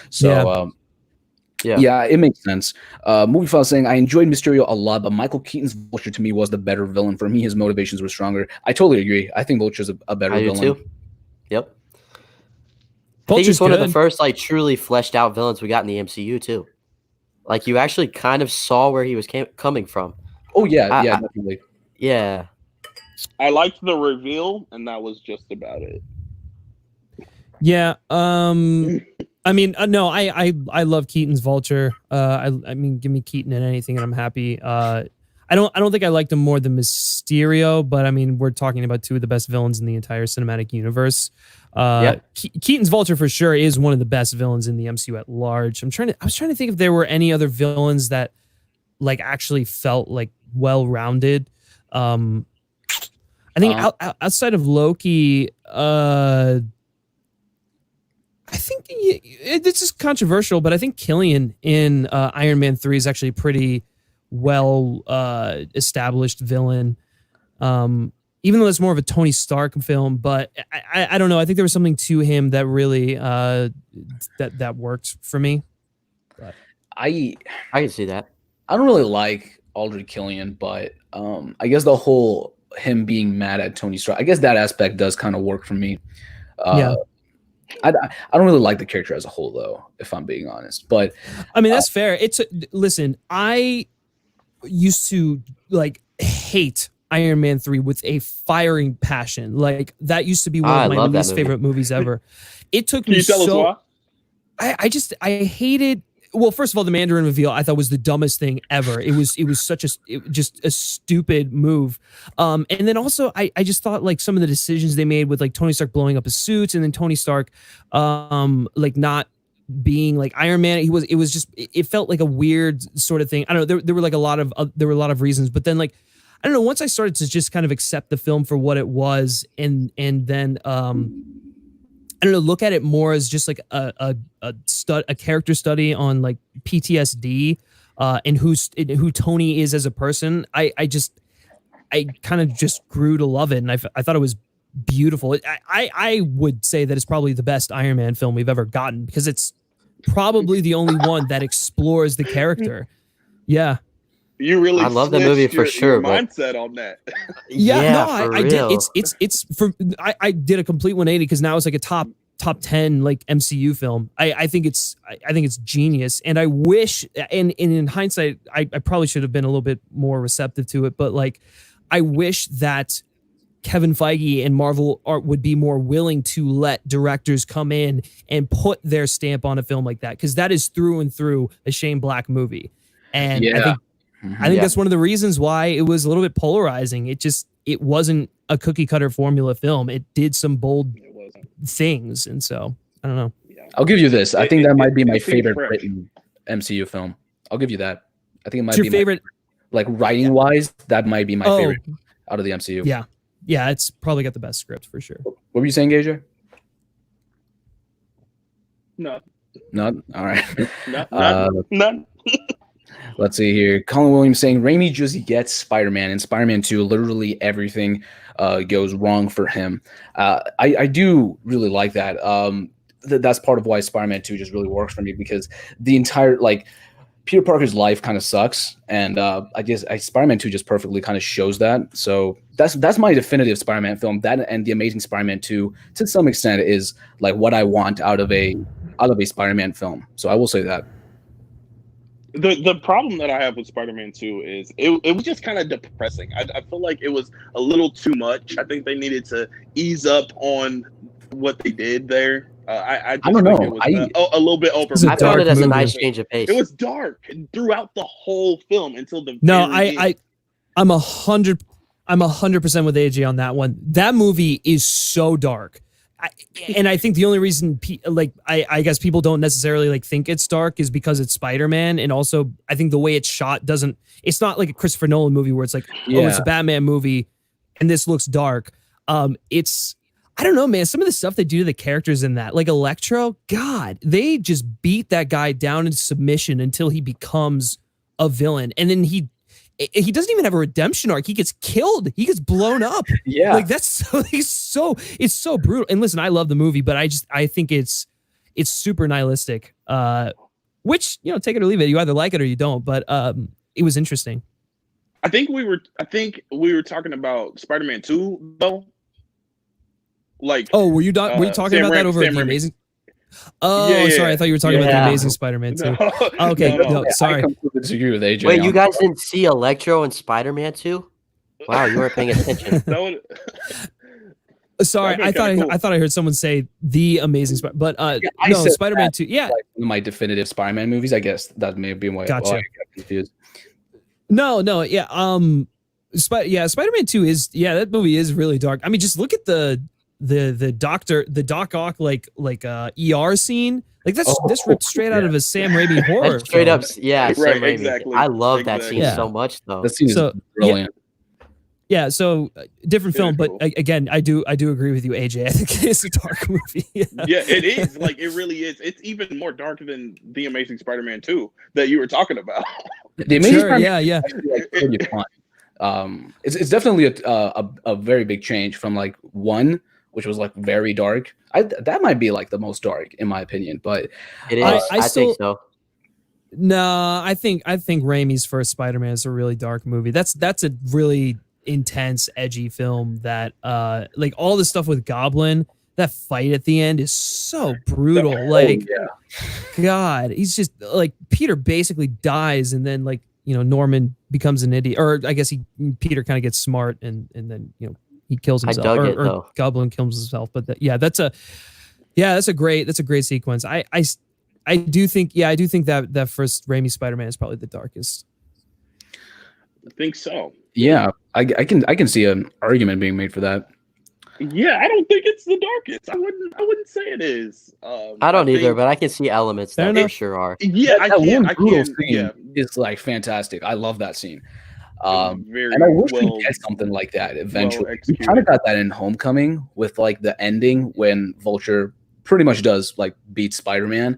So yeah, it makes sense. Movie file saying, I enjoyed Mysterio a lot, but Michael Keaton's Vulture to me was the better villain. For me, his motivations were stronger. I totally agree. I think Vulture's a better villain. Too. Yep. I think he's one of the first like truly fleshed out villains we got in the MCU too. Like you actually kind of saw where he was coming from. Oh yeah, definitely. I liked the reveal, and that was just about it. Yeah. I mean, no, I love Keaton's Vulture. I mean, give me Keaton in anything, and I'm happy. I don't think I liked him more than Mysterio, but I mean, we're talking about two of the best villains in the entire cinematic universe. Keaton's Vulture for sure is one of the best villains in the MCU at large. I was trying to think if there were any other villains that like actually felt like well-rounded. I think outside of Loki, I think this is controversial, but I think Killian in Iron Man 3 is actually a pretty well established villain. Even though it's more of a Tony Stark film, but I don't know. I think there was something to him that really that worked for me. But I can see that. I don't really like Aldrich Killian, but I guess the whole him being mad at Tony Stark, I guess that aspect does kind of work for me. Yeah. I don't really like the character as a whole, though, if I'm being honest. But I mean, that's fair. Listen, I used to like hate Iron Man 3 with a firing passion. Like that used to be one of my least favorite movies ever. It took me so. Can you tell us why? I hated. Well, first of all, the Mandarin reveal I thought was the dumbest thing ever. It was just a stupid move. And then also I just thought like some of the decisions they made with like Tony Stark blowing up his suits and then Tony Stark like not being like Iron Man. It felt like a weird sort of thing. I don't know. There were like a lot of reasons, but then like I don't know. Once I started to just kind of accept the film for what it was, and then I don't know, look at it more as just like a character study on like PTSD and who Tony is as a person. I kind of just grew to love it, and I thought it was beautiful. I would say that it's probably the best Iron Man film we've ever gotten because it's probably the only one that explores the character. Yeah. You really I love the movie for sure. Your mindset on that. I did. I did a complete 180 because now it's like a top 10 like MCU film. I think it's genius, and I wish and in hindsight I probably should have been a little bit more receptive to it, but like I wish that Kevin Feige and Marvel would be more willing to let directors come in and put their stamp on a film like that, because that is through and through a Shane Black movie, and I think that's one of the reasons why it was a little bit polarizing. It wasn't a cookie cutter formula film. It did some bold things. And so I don't know. I'll give you this. I think that might be my favorite written MCU film. I'll give you that. I think it might be your favorite, like writing wise, that might be my favorite out of the MCU. Yeah. Yeah. It's probably got the best script for sure. What were you saying, AJ? No. None? All right. None. Let's see here. Colin Williams saying Raimi just gets Spider-Man. In Spider-Man 2, literally everything goes wrong for him. I do really like that. That's part of why Spider-Man 2 just really works for me, because the entire, like, Peter Parker's life kind of sucks, and I guess Spider-Man 2 just perfectly kind of shows that. So that's my definitive Spider-Man film. That and The Amazing Spider-Man 2, to some extent, is like what I want out of a Spider-Man film. So I will say that. The problem that I have with Spider-Man 2 is it was just kind of depressing. I feel like it was a little too much. I think they needed to ease up on what they did there. I don't know. It was a little bit over. I found it as a nice change of pace. It was dark throughout the whole film until the I'm 100% with AJ on that one. That movie is so dark. And I think the only reason, I guess people don't necessarily like think it's dark is because it's Spider-Man, and also I think the way it's shot it's not like a Christopher Nolan movie where it's like, it's a Batman movie, and this looks dark. I don't know, man. Some of the stuff they do to the characters in that, like Electro, God, they just beat that guy down into submission until he becomes a villain, and then he doesn't even have a redemption arc. He gets killed. He gets blown up. Yeah. Like it's so brutal. And listen, I love the movie, but I think it's super nihilistic. Which, take it or leave it. You either like it or you don't, but it was interesting. I think we were talking about Spider-Man 2 though. Like, were you talking about that over The Amazing? Sorry. I thought you were talking about The Amazing Spider-Man 2. Okay, no, sorry. I completely disagree with AJ. Wait, you guys didn't see Electro and Spider-Man 2? Wow, you weren't paying attention. Sorry, That'd be I kinda cool. thought I heard someone say the Amazing Spider, but I no, said Spider-Man that, 2. Yeah, like one of my definitive Spider-Man movies. I guess that may be why I Gotcha. got confused. no, yeah, Spider-Man 2 is that movie is really dark. I mean, just look at the Doc Ock ER scene. Like that's ripped straight out of a Sam Raimi horror. That's straight film. up, yeah, Sam Right, Raimi. exactly. I love that scene Yeah. so much, though. That scene is So, brilliant. Yeah, so different Very film, but cool. again, I do agree with you, AJ. I think it's a dark movie. Yeah, it is. Like, it really is. It's even more dark than The Amazing Spider-Man 2 that you were talking about. The Amazing Sure, Spider-Man yeah. is actually, like, pretty fun. It's definitely a very big change from like 1, which was like very dark. That might be like the most dark in my opinion, but It is. I I still- think so. No, I think Raimi's first Spider-Man is a really dark movie. That's a really intense, edgy film that like all the stuff with Goblin, that fight at the end is so brutal. Like God, he's just like Peter basically dies and then like, Norman becomes an idiot, or I guess Peter kind of gets smart and then, he kills himself, dug it, or though. Goblin kills himself. But that's a great sequence. I do think that first Raimi Spider-Man is probably the darkest. I think so. yeah, I can see an argument being made for that. Yeah, I don't think it's the darkest. I wouldn't say it is. I don't either, think- but I can see elements Fair that for enough. sure are. Yeah, I That can. one I brutal can. scene Yeah, is like fantastic. I love that scene. very And I wish well. we get something like that eventually. We executed. kind of got that in Homecoming with like the ending when Vulture pretty much does like beat Spider-Man.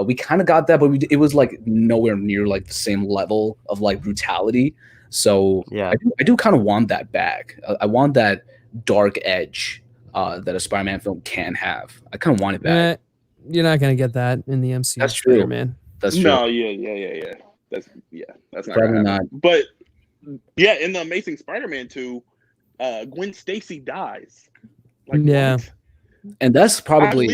We kind of got that, but it was like nowhere near like the same level of like brutality. So Yeah. I do kind of want that back. I want that dark edge that a Spider-Man film can have. I kind of want it back. You're not gonna get that in the MCU. That's true. Spider-Man. That's true. No, yeah. That's not Probably gonna not. happen. But yeah, in the Amazing Spider-Man 2, Gwen Stacy dies. Like, Yeah. what? And that's probably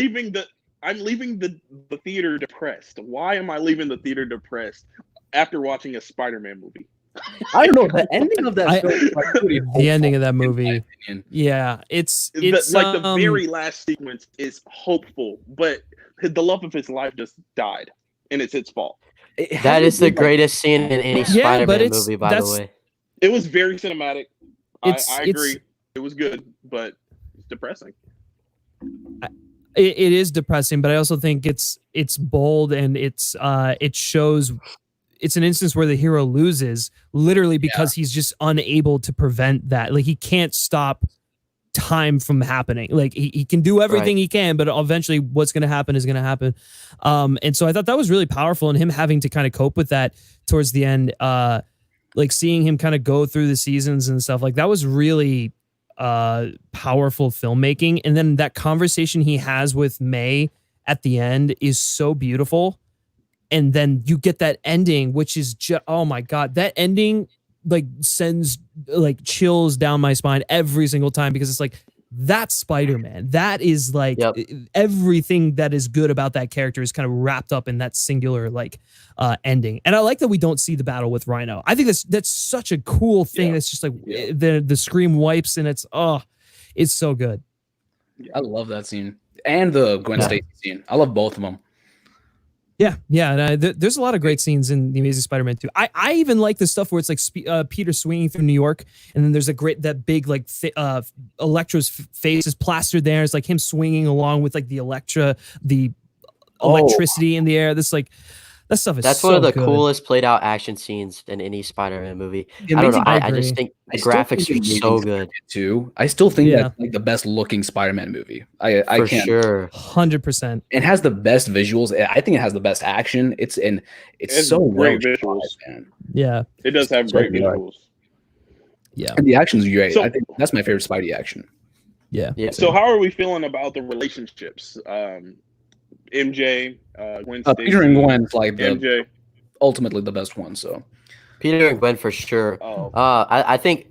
I'm leaving the theater depressed. Why am I leaving the theater depressed after watching a Spider-Man movie? I don't know. The ending of that I- film is like pretty The ending of that hopeful, in my movie. opinion. Yeah, it's Like the very last sequence is hopeful, but the love of his life just died, and it's its fault. It That hasn't is the been, like, greatest scene in any Yeah, but Spider-Man it's- movie, by the that's- way. It was very cinematic. It's- I agree. It was good, but it's depressing. it is depressing, but I also think it's bold and it shows it's an instance where the hero loses literally because he's just unable to prevent that. Like he can't stop time from happening. Like he can do everything he can, but eventually what's going to happen is going to happen. And so I thought that was really powerful, and him having to kind of cope with that towards the end, like seeing him kind of go through the seasons and stuff, like that was really powerful filmmaking. And then that conversation he has with May at the end is so beautiful. And then you get that ending, which is just, oh my God, that ending like sends like chills down my spine every single time, because it's like, that's Spider-Man. That is like everything that is good about that character is kind of wrapped up in that singular like ending. And I like that we don't see the battle with Rhino. I think that's such a cool thing. It's just like the scream wipes, and it's so good. I love that scene and the Gwen Stacy scene. I love both of them. Yeah, and there's a lot of great scenes in The Amazing Spider-Man 2. I even like the stuff where it's like Peter swinging through New York, and then there's that big like Electro's face is plastered there. It's like him swinging along with like the electricity in the air. This like that stuff is That's so one of the good. coolest played out action scenes in any Spider-Man movie. The I don't know. Amazing I just agree. think the I still graphics think are The so Amazing good. Too. I still think Yeah. that's like the best looking Spider-Man movie. I For can't. sure. 100%. It has the best visuals. I think it has the best action. It's It's so great well visuals. shot, man. Yeah, It does have So great good. visuals. yeah, And the action's great. So- I think that's my favorite Spidey action. yeah. Yeah. So how are we feeling about the relationships? MJ, Gwen Stacy, Peter and Gwen's like MJ. ultimately the best one. So Peter and Gwen for sure. Oh, I think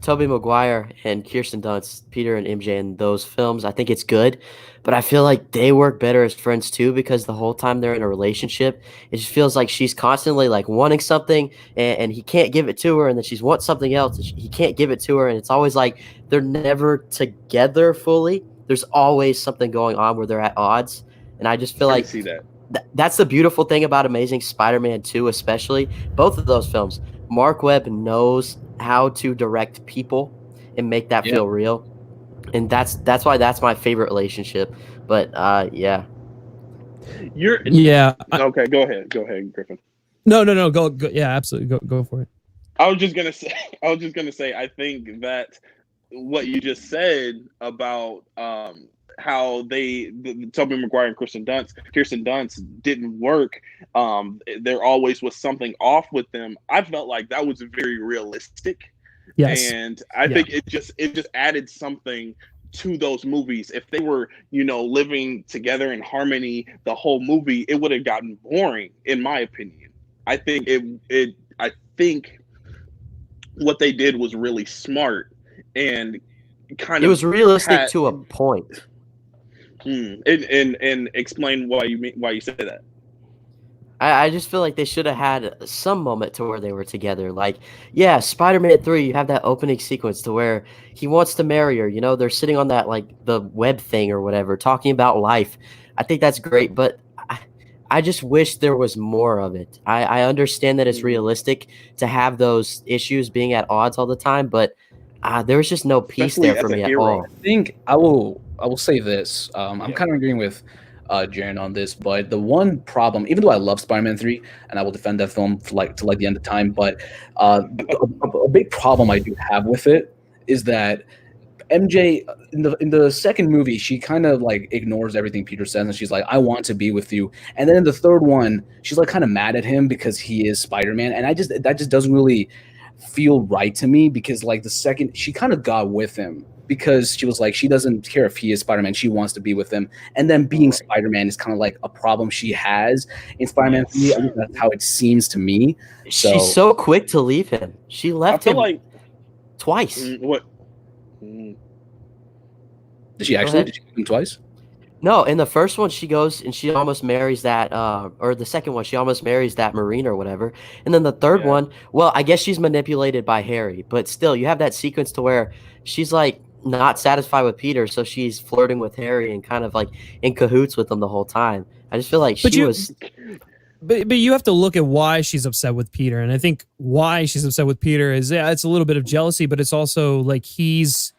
Tobey Maguire and Kirsten Dunst, Peter and MJ in those films, I think it's good, but I feel like they work better as friends too because the whole time they're in a relationship, it just feels like she's constantly like wanting something and he can't give it to her, and then she wants something else and he can't give it to her, and it's always like they're never together fully. There's always something going on where they're at odds, and I just feel I like see that. that's the beautiful thing about Amazing Spider-Man 2, especially both of those films. Mark Webb knows how to direct people and make that feel real, and that's why that's my favorite relationship. But yeah, Okay, go ahead, Griffin. No. Go. Yeah, absolutely. Go for it. I was just gonna say. I think that what you just said about how Tobey Maguire and Kirsten Dunst didn't work. There always was something off with them. I felt like that was very realistic. Yes. And I think it just added something to those movies. If they were, living together in harmony the whole movie, it would have gotten boring, in my opinion. I think I think what they did was really smart and it was realistic to a point. And explain why you said that. I just feel like they should have had some moment to where they were together. Like, yeah, Spider-Man 3, you have that opening sequence to where he wants to marry her. They're sitting on that, like, the web thing or whatever, talking about life. I think that's great, but I just wish there was more of it. I understand that it's realistic to have those issues being at odds all the time, but there was just no peace there for me at all. I think I will say this. I'm kind of agreeing with Jaren on this, but the one problem, even though I love Spider-Man 3 and I will defend that film to the end of time, but a big problem I do have with it is that MJ in the second movie, she kind of like ignores everything Peter says, and she's like, "I want to be with you." And then in the third one, she's like kind of mad at him because he is Spider-Man, and that just doesn't really feel right to me, because like the second, she kind of got with him because she was like, she doesn't care if he is Spider-Man, she wants to be with him. And then being Spider-Man is kind of like a problem she has in Spider-Man 3. I think that's how it seems to me. She's so quick to leave him. She left him like twice. What? Did she actually? Did she leave him twice? No, in the first one, she goes and she almost marries that, or the second one, she almost marries that Marine or whatever. And then the third one, well, I guess she's manipulated by Harry, but still, you have that sequence to where she's like not satisfied with Peter, so she's flirting with Harry and kind of like in cahoots with him the whole time. I just feel like But you have to look at why she's upset with Peter, and I think why she's upset with Peter is it's a little bit of jealousy, but it's also like he's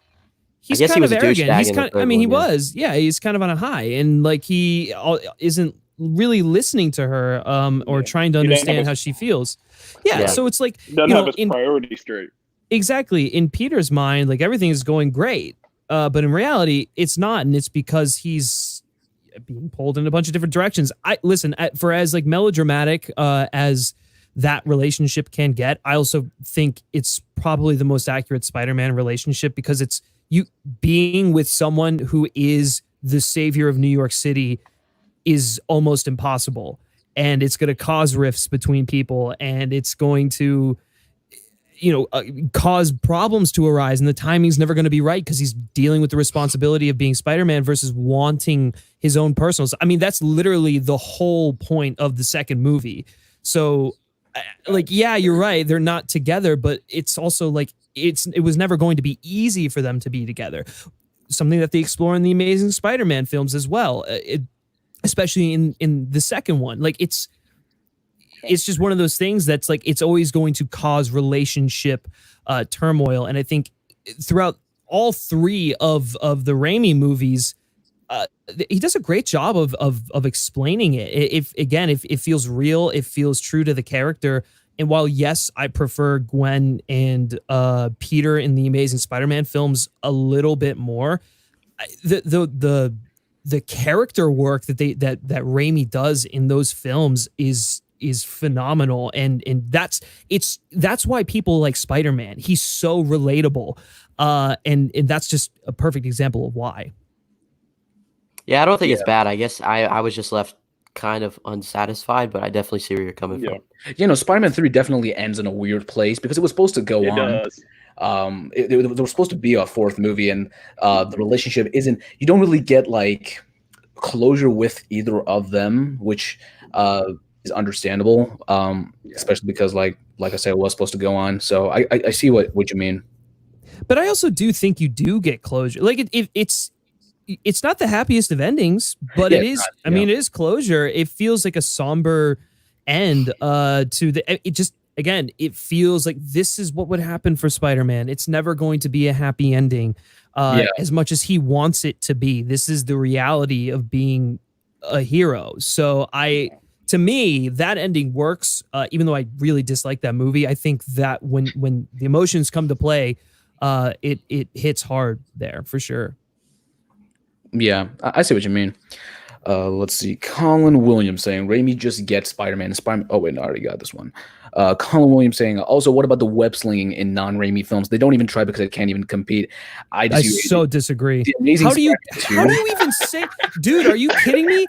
kind of arrogant. He's kind of, he was. Yeah, he's kind of on a high, and like he isn't really listening to her or trying to understand how she feels. Yeah, so it's like doesn't have his priorities straight. Exactly. In Peter's mind, like everything is going great, but in reality, it's not, and it's because he's being pulled in a bunch of different directions. For as like melodramatic as that relationship can get, I also think it's probably the most accurate Spider-Man relationship, because it's you being with someone who is the savior of New York City is almost impossible, and it's going to cause rifts between people, and it's going to cause problems to arise, and the timing's never going to be right because he's dealing with the responsibility of being Spider-Man versus wanting his own personal. I mean, that's literally the whole point of the second movie. So like, yeah, you're right, they're not together, but it's also like it was never going to be easy for them to be together. Something that they explore in the Amazing Spider-Man films as well, especially in the second one. Like it's just one of those things that's like it's always going to cause relationship turmoil, and I think throughout all three of the Raimi movies, he does a great job of explaining it. If it feels real, it feels true to the character. And while, yes, I prefer Gwen and Peter in the Amazing Spider-Man films a little bit more, the character work that Raimi does in those films is phenomenal, and that's why people like Spider-Man. He's so relatable, and that's just a perfect example of why. Yeah, I don't think it's bad. I guess I was just left kind of unsatisfied, but I definitely see where you're coming from. Spider-Man 3 definitely ends in a weird place because it was supposed to go on. Does. there was supposed to be a fourth movie, and the relationship isn't. You don't really get like closure with either of them, which is understandable, especially because like I said, it was supposed to go on. So I see what you mean. But I also do think you do get closure. Like it's not the happiest of endings, but it is. I mean, it is closure. It feels like a somber end to the. It just again, it feels like this is what would happen for Spider-Man. It's never going to be a happy ending, as much as he wants it to be. This is the reality of being a hero. So to me, that ending works. Even though I really dislike that movie, I think that when the emotions come to play, it hits hard there for sure. Yeah, I see what you mean. Let's see. Colin Williams saying Raimi just gets Spider-Man and Spider-Man. Oh wait, no, I already got this one. Colin Williams saying also, what about the web slinging in non-Raimi films? They don't even try because it can't even compete. I so disagree. How do you even say, dude? Are you kidding me?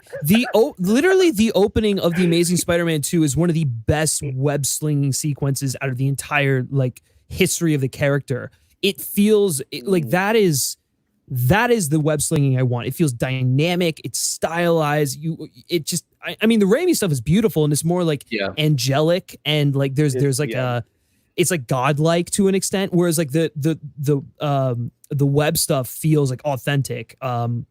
Literally the opening of the Amazing Spider-Man 2 is one of the best web slinging sequences out of the entire like history of the character. It feels like that is the web slinging I want. It feels dynamic. It's stylized. I mean, the Raimi stuff is beautiful and it's more like angelic and like there's like it's like godlike to an extent. Whereas like the web stuff feels like authentic. And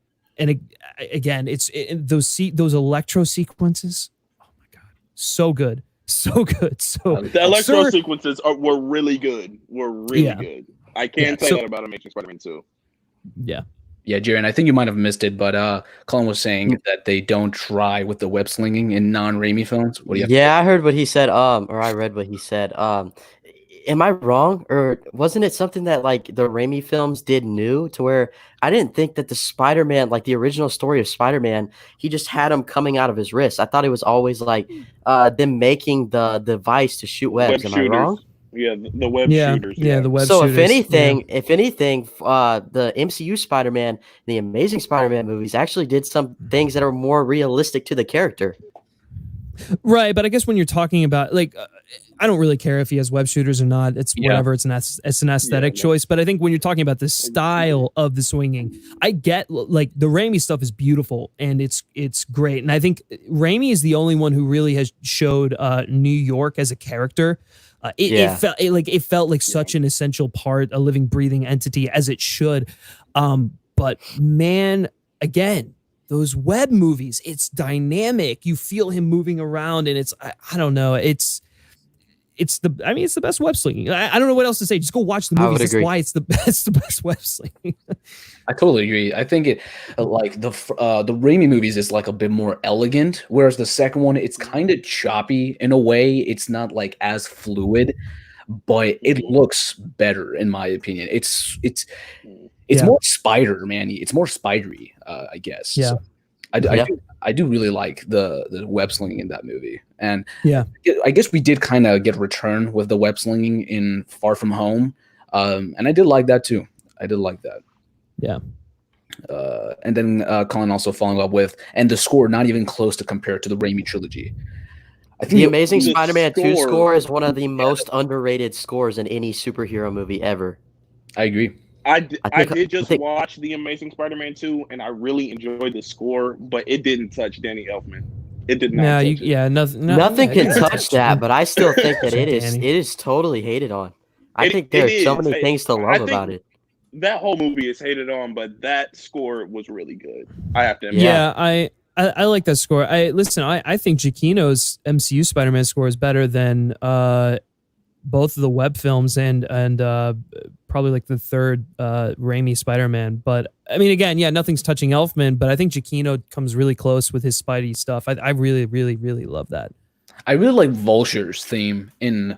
again, those electro sequences. Oh my God, so good, so good. So the electro sequences were really good. Good. I can't say that about Amazing Spider-Man 2. Yeah, Jaren, I think you might have missed it, but Colin was saying that they don't try with the web slinging in non-Raimi films. What do you I heard what he said, or I read what he said. Am I wrong, or wasn't it something that like the Raimi films did new to where I didn't think that the Spider-Man, like the original story of Spider-Man, he just had him coming out of his wrist. I thought it was always like them making the device to shoot webs. Am I wrong? Yeah, the web shooters. Yeah, the web so shooters. If anything, the MCU Spider-Man, the Amazing Spider-Man movies actually did some things that are more realistic to the character. Right, but I guess when you're talking about like, I don't really care if he has web shooters or not. It's whatever. It's an aesthetic choice. But I think when you're talking about the style of the swinging, I get like the Raimi stuff is beautiful and it's great. And I think Raimi is the only one who really has showed New York as a character. It felt like such an essential part, a living, breathing entity as it should. But man, again, those web movies, it's dynamic. You feel him moving around, and it's I don't know. It's the best web slinging. I don't know what else to say. Just go watch the movies. That's why it's the best web slinging. I totally agree. I think it like the Raimi movies is like a bit more elegant, whereas the second one it's kind of choppy in a way. It's not like as fluid, but it looks better in my opinion. It's more Spider-Man-y. It's more spidery, I guess. Yeah. So I do really like the web slinging in that movie. And I guess we did kind of get a return with the web slinging in Far From Home. And I did like that too. I did like that. Yeah. And then Colin also following up with, and the score not even close to compare to the Raimi trilogy. I think the Amazing Spider-Man 2 score is one of the most underrated scores in any superhero movie ever. I agree. I did just watch The Amazing Spider-Man 2, and I really enjoyed the score, but it didn't touch Danny Elfman. It did not. Nothing can touch that, but I still think that it is totally hated on. I think there's so many things to love about it. That whole movie is hated on, but that score was really good. I have to admit. Yeah, I like that score. I think Giacchino's MCU Spider-Man score is better than both of the web films and probably like the third Raimi Spider-Man. But I mean, again, nothing's touching Elfman, but I think Giacchino comes really close with his Spidey stuff. I really, really, really love that. I really like Vulture's theme in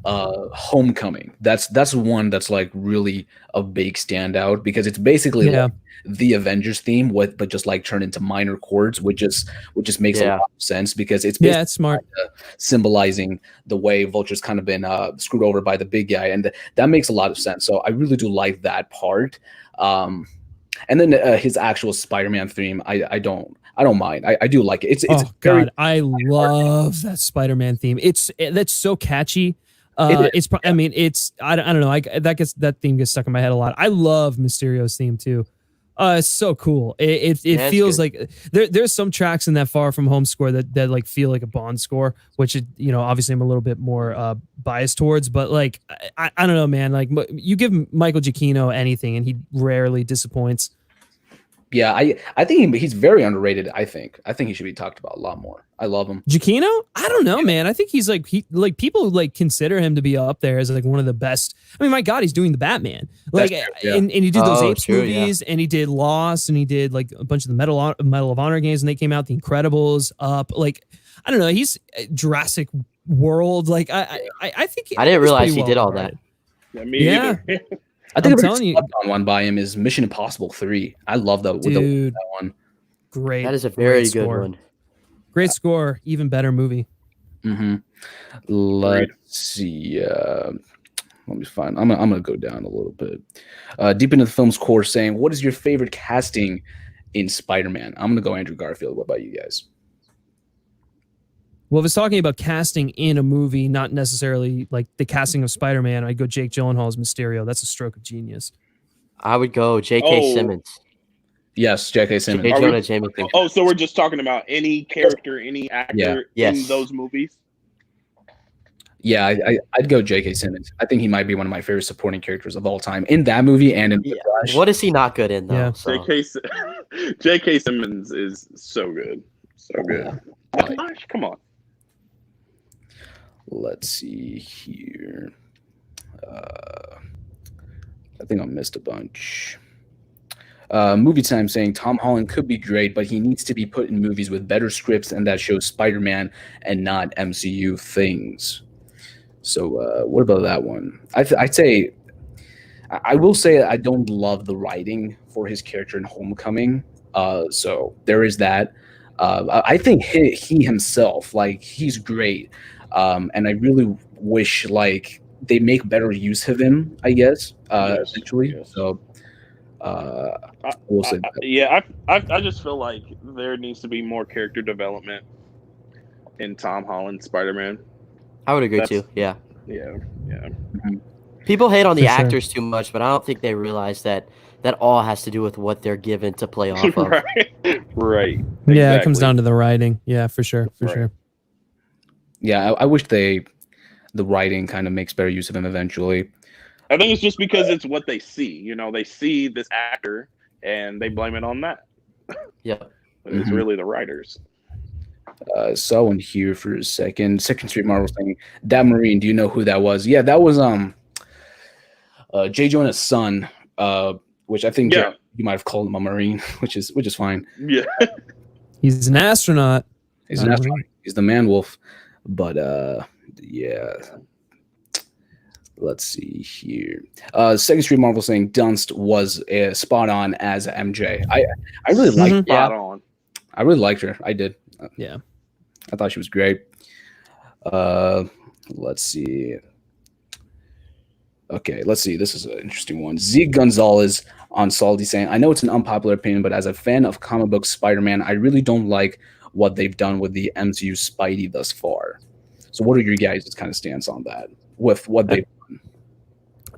Homecoming. That's one that's like really a big standout because it's basically like the Avengers theme, but just like turned into minor chords, which just makes a lot of sense because it's it's smart, symbolizing the way Vulture's kind of been screwed over by the big guy, and that makes a lot of sense. So I really do like that part. And then his actual Spider-Man theme, I don't mind. I do like it. It's I love that Spider-Man theme. That's so catchy. I mean, I don't know. That theme gets stuck in my head a lot. I love Mysterio's theme too. It's so cool. It feels like there's some tracks in that Far From Home score that like feel like a Bond score, which obviously I'm a little bit more biased towards, but like I don't know, man. Like you give Michael Giacchino anything and he rarely disappoints. Yeah, I think he's very underrated. I think he should be talked about a lot more. I love him. Giacchino? I don't know, man. I think he's like people like consider him to be up there as like one of the best. I mean, my God, he's doing the Batman. Like, and he did those Apes movies, and he did Lost, and he did like a bunch of the Medal of Honor games, and they came out. The Incredibles, Up. Like, I don't know. He's Jurassic World. Like, I think I didn't realize he did all that. Yeah, me either. I think I'm telling you, one by him is Mission Impossible 3. I love that. Dude, that one. Great. That is a very good one. Great score. Even better movie. Mm-hmm. Let's see. Let me find. I'm gonna go down a little bit. Deep into the film's core, saying, "What is your favorite casting in Spider-Man?" I'm gonna go Andrew Garfield. What about you guys? Well, if it's talking about casting in a movie, not necessarily like the casting of Spider-Man, I'd go Jake Gyllenhaal as Mysterio. That's a stroke of genius. I would go J.K. Simmons. Yes, J.K. Simmons. So we're just talking about any character, any actor in those movies? Yeah, I'd go J.K. Simmons. I think he might be one of my favorite supporting characters of all time in that movie and in Flash. What is he not good in, though? Yeah. So. J.K. Simmons is so good. So good. Flash, come on. Let's see here. I think I missed a bunch. Movie Time saying Tom Holland could be great, but he needs to be put in movies with better scripts and that show Spider-Man and not MCU things. So what about that one? I'd say I will say I don't love the writing for his character in Homecoming. So there is that. I think he himself, like, he's great. And I really wish like they make better use of him, I guess, essentially. Yes. So we'll say that. Yeah, I just feel like there needs to be more character development in Tom Holland's Spider-Man. I would agree too. Yeah. Mm-hmm. People hate on the actors too much, but I don't think they realize that all has to do with what they're given to play off of. Right. Yeah, exactly. It comes down to the writing. Yeah, for sure. Sure. Yeah, I wish the writing kind of makes better use of him eventually. I think it's just because it's what they see. They see this actor and they blame it on that. Yeah. But it's really the writers. Saw one here for a second. Second Street Marvel saying, "That Marine, do you know who that was?" Yeah, that was J. Jonah's son, which I think you might have called him a Marine, which is fine. Yeah. He's an astronaut. He's an astronaut. He's the man wolf. But yeah. Let's see here. Second Street Marvel saying Dunst was spot on as MJ. I really liked spot on. I really liked her. I did. Yeah. I thought she was great. Let's see. Okay, let's see. This is an interesting one. Zeke Gonzalez on Salty saying, "I know it's an unpopular opinion, but as a fan of comic book Spider-Man, I really don't like what they've done with the MCU Spidey thus far." So what are your guys' kind of stance on that with what they've done?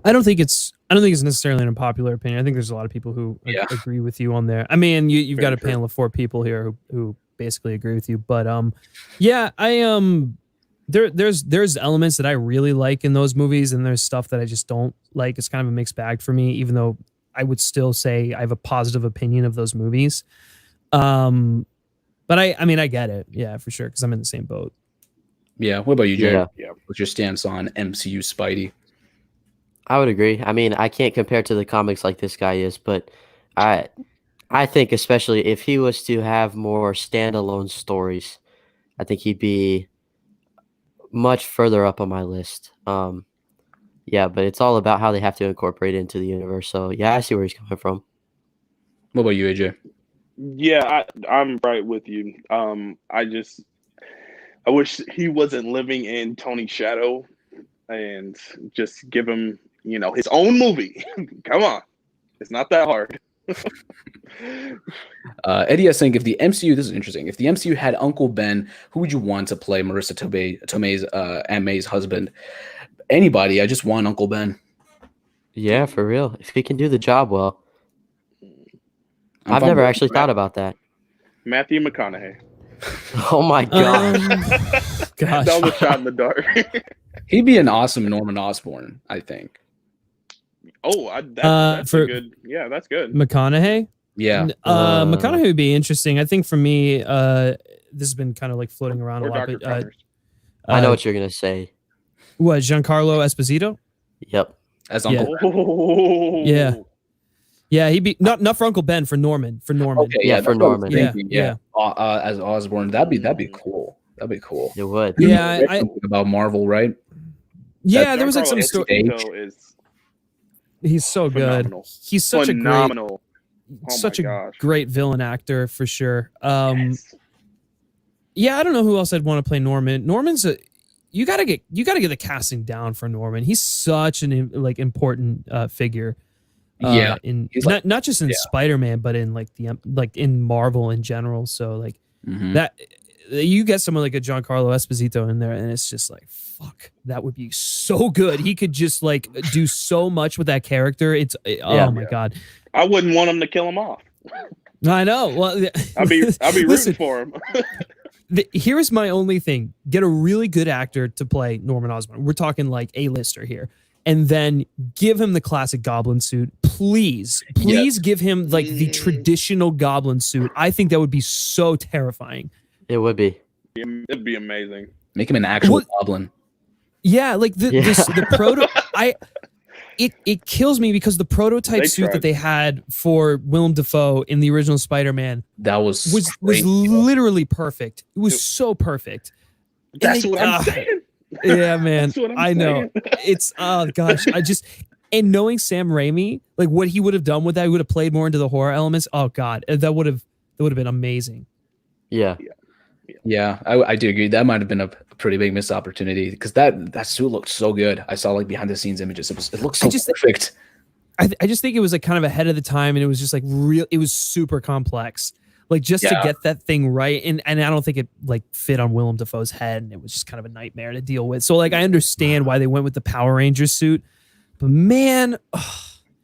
I don't think it's necessarily an unpopular opinion. I think there's a lot of people who agree with you on there. I mean, you've got a panel of 4 people here who basically agree with you. But there's elements that I really like in those movies, and there's stuff that I just don't like. It's kind of a mixed bag for me, even though I would still say I have a positive opinion of those movies. But I mean, I get it. Yeah, for sure. Because I'm in the same boat. Yeah. What about you, Jared? Yeah. What's your stance on MCU Spidey? I would agree. I mean, I can't compare to the comics like this guy is, but I think especially if he was to have more standalone stories, I think he'd be much further up on my list. Yeah, but it's all about how they have to incorporate it into the universe. So yeah, I see where he's coming from. What about you, AJ? Yeah, I'm right with you. I wish he wasn't living in Tony's shadow and just give him, his own movie. Come on. It's not that hard. Eddie is saying, if the MCU, this is interesting, if the MCU had Uncle Ben, who would you want to play Marissa Tomei's Aunt May's husband? anybody. I just want Uncle Ben. Yeah, for real. If he can do the job well. I'm I've fine never with actually thought about that. Matthew McConaughey. Oh my god. Gosh. That was a shot in the dark. He'd be an awesome Norman Osborn, I think. That's for- a good. Yeah, that's good. McConaughey. Yeah. McConaughey would be interesting. I think for me, this has been kind of like floating around Or a lot. Dr. But Connors. I know what you're gonna say. what Giancarlo Esposito? Yep. As Yeah. Uncle. Oh. Yeah. Yeah, he'd be not for Uncle Ben, for Norman. For Norman. Okay, Yeah, yeah, for that's what I was Norman. thinking, Yeah, As Osborn, that'd be cool. That'd be cool. It would. Yeah, You read something about Marvel, right? Yeah, there was like some Giancarlo story. Esposito is He's so phenomenal. good. He's such phenomenal. a such a gosh. great villain actor for sure. Yes. Yeah, I don't know who else I'd want to play Norman. Norman's you gotta get the casting down for Norman. He's such an like important figure. Yeah, in he's not just in Spider-Man, but in like in Marvel in general. So like that you get someone like a Giancarlo Esposito in there, and it's just like fuck, that would be so good. He could just like do so much with that character. Oh my god, I wouldn't want him to kill him off. I know. Well, I'd be rooting Listen, for him. Here's my only thing: get a really good actor to play Norman Osborn. We're talking like A-lister here, and then give him the classic Goblin suit. Please give him like the traditional Goblin suit. I think that would be so terrifying. It would be. It'd be amazing. Make him an actual goblin. Yeah, like the proto. It kills me because the prototype suit that they had for Willem Dafoe in the original Spider-Man that was literally perfect. It was so perfect. That's what I'm saying. Yeah, man. That's what I'm I know. saying. It's gosh. And knowing Sam Raimi, like what he would have done with that, he would have played more into the horror elements. Oh god, that would have been amazing. Yeah. Yeah, I do agree. That might have been a pretty big missed opportunity because that suit looked so good. I saw like behind the scenes images. It looked so perfect. I just think it was like kind of ahead of the time, and it was just like real. It was super complex, like just to get that thing right. And I don't think it like fit on Willem Dafoe's head, and it was just kind of a nightmare to deal with. So like I understand why they went with the Power Rangers suit, but man,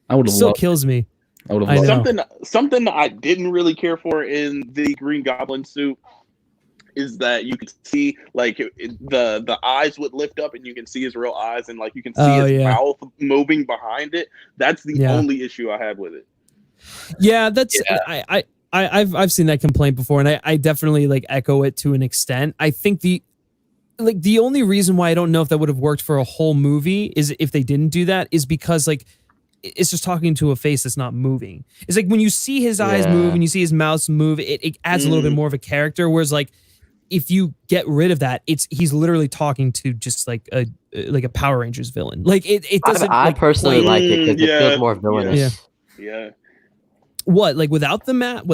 I would have still loved. kills me. I would have loved something that I didn't really care for in the Green Goblin suit is that you could see like the eyes would lift up and you can see his real eyes and like you can see his mouth moving behind it. That's the only issue I had with it. Yeah, that's I've seen that complaint before, and I definitely like echo it to an extent. I think the only reason why I don't know if that would have worked for a whole movie is if they didn't do that is because like it's just talking to a face that's not moving. It's like when you see his eyes move and you see his mouth move, it adds a little bit more of a character. Whereas like if you get rid of that, he's literally talking to just like a Power Rangers villain. Like it doesn't. I personally like it because it feels more villainous. Yeah. What, like without the mouth?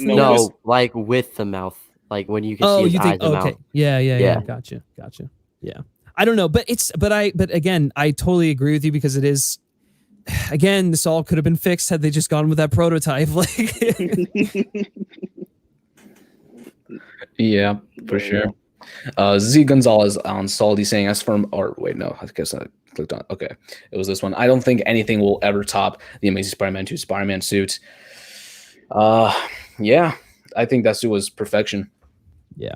No, like with the mouth. Like when you can see his eyes and mouth. Yeah. Gotcha. Yeah. I don't know, but again, I totally agree with you because it is. Again, this all could have been fixed had they just gone with that prototype. Like. Yeah, for sure. Z Gonzalez on Salty saying, as from, or wait, no, I guess I clicked on. Okay, it was this one. I don't think anything will ever top the Amazing Spider-Man 2 Spider-Man suit. Yeah, I think that suit was perfection. Yeah,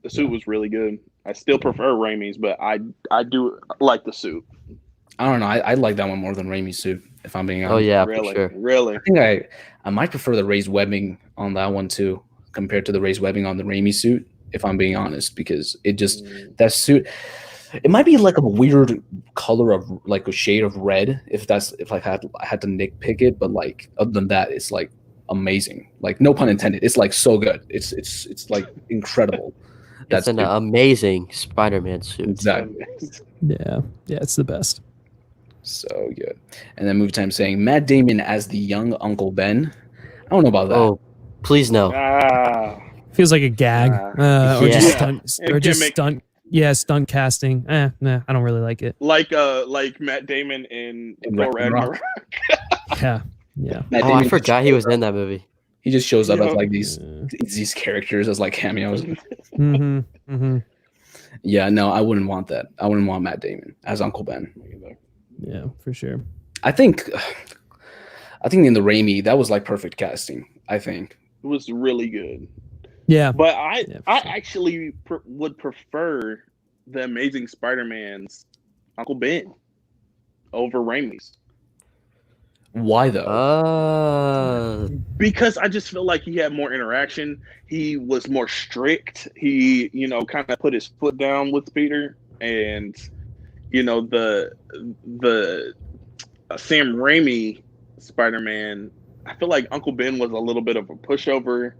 the suit was really good. I still prefer Raimi's, but I do like the suit. I don't know. I like that one more than Raimi's suit, if I'm being honest. Oh yeah, really, for sure. Really. I think I might prefer the raised webbing on that one too, compared to the raised webbing on the Raimi suit, if I'm being honest, because it just that suit, it might be like a weird color of like a shade of red if I had to nitpick it, but like other than that, it's like amazing. Like no pun intended. It's like so good. It's like incredible. That's an amazing Spider-Man suit. Exactly. Yeah, it's the best. So good. And then Movie Time saying Matt Damon as the young Uncle Ben. I don't know about that. Oh, please no. Feels like a gag, or just stunt. Yeah, stunt casting. Nah, I don't really like it. Like Matt Damon in Thor Ragnarok. Yeah. Oh, I forgot he was in that movie. He just shows up as like these characters as like cameos. Yeah, no, I wouldn't want that. I wouldn't want Matt Damon as Uncle Ben. Yeah, for sure. I think in the Raimi, that was like perfect casting. I think. It was really good. Yeah. But I Yeah, for I sure. actually would prefer the Amazing Spider-Man's Uncle Ben over Raimi's. Why though? Because I just feel like he had more interaction. He was more strict. He, kind of put his foot down with Peter, and the Sam Raimi Spider-Man. I feel like Uncle Ben was a little bit of a pushover,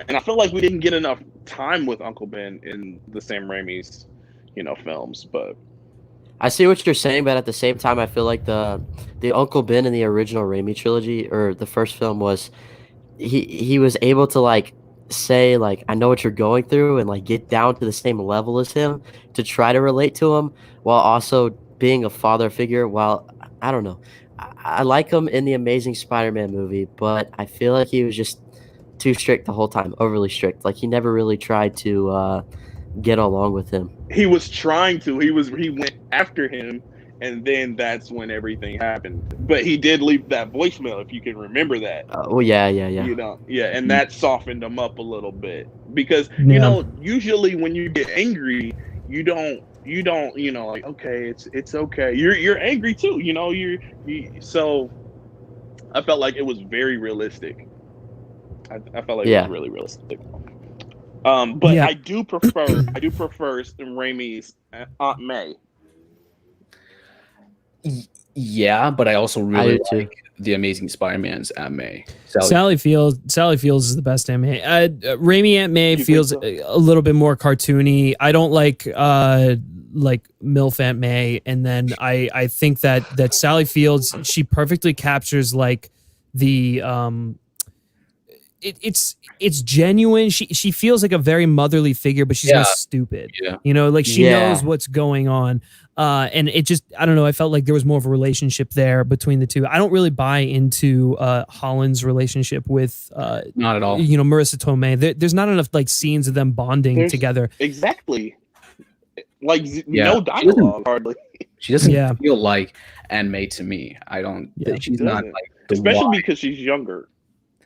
and I feel like we didn't get enough time with Uncle Ben in the Sam Raimi's, films. But I see what you're saying, but at the same time, I feel like the Uncle Ben in the original Raimi trilogy or the first film was he was able to like say like I know what you're going through and like get down to the same level as him to try to relate to him while also being a father figure. While I don't know, I like him in the Amazing Spider-Man movie, but I feel like he was just too strict the whole time, overly strict. Like he never really tried to get along with him. he was trying to. He went after him, and then that's when everything happened. But he did leave that voicemail, if you can remember that. Oh yeah. And that softened him up a little bit because Yeah. usually when you get angry, you don't like, okay, it's okay. You're angry too, so I felt like it was very realistic. I felt like it was really realistic. But Yeah. I do prefer Raimi's Aunt May. Yeah, but I also I really do too. like the Amazing Spider-Man's Aunt May. Sally Fields is the best Aunt May. Raimi Aunt May You feels think a little bit more cartoony. I don't like MILF Aunt May, and then I think that Sally Fields, she perfectly captures like the it's genuine. She feels like a very motherly figure, but she's not stupid. Yeah. Like she knows what's going on. And it just, I don't know, I felt like there was more of a relationship there between the two. I don't really buy into Holland's relationship with Not at all. Marissa Tomei. There's not enough like scenes of them bonding together. Exactly. Like Yeah. no dialogue hardly. She doesn't feel like Aunt May to me. I don't. Yeah. She's not Doesn't. like the Especially wise- because she's younger.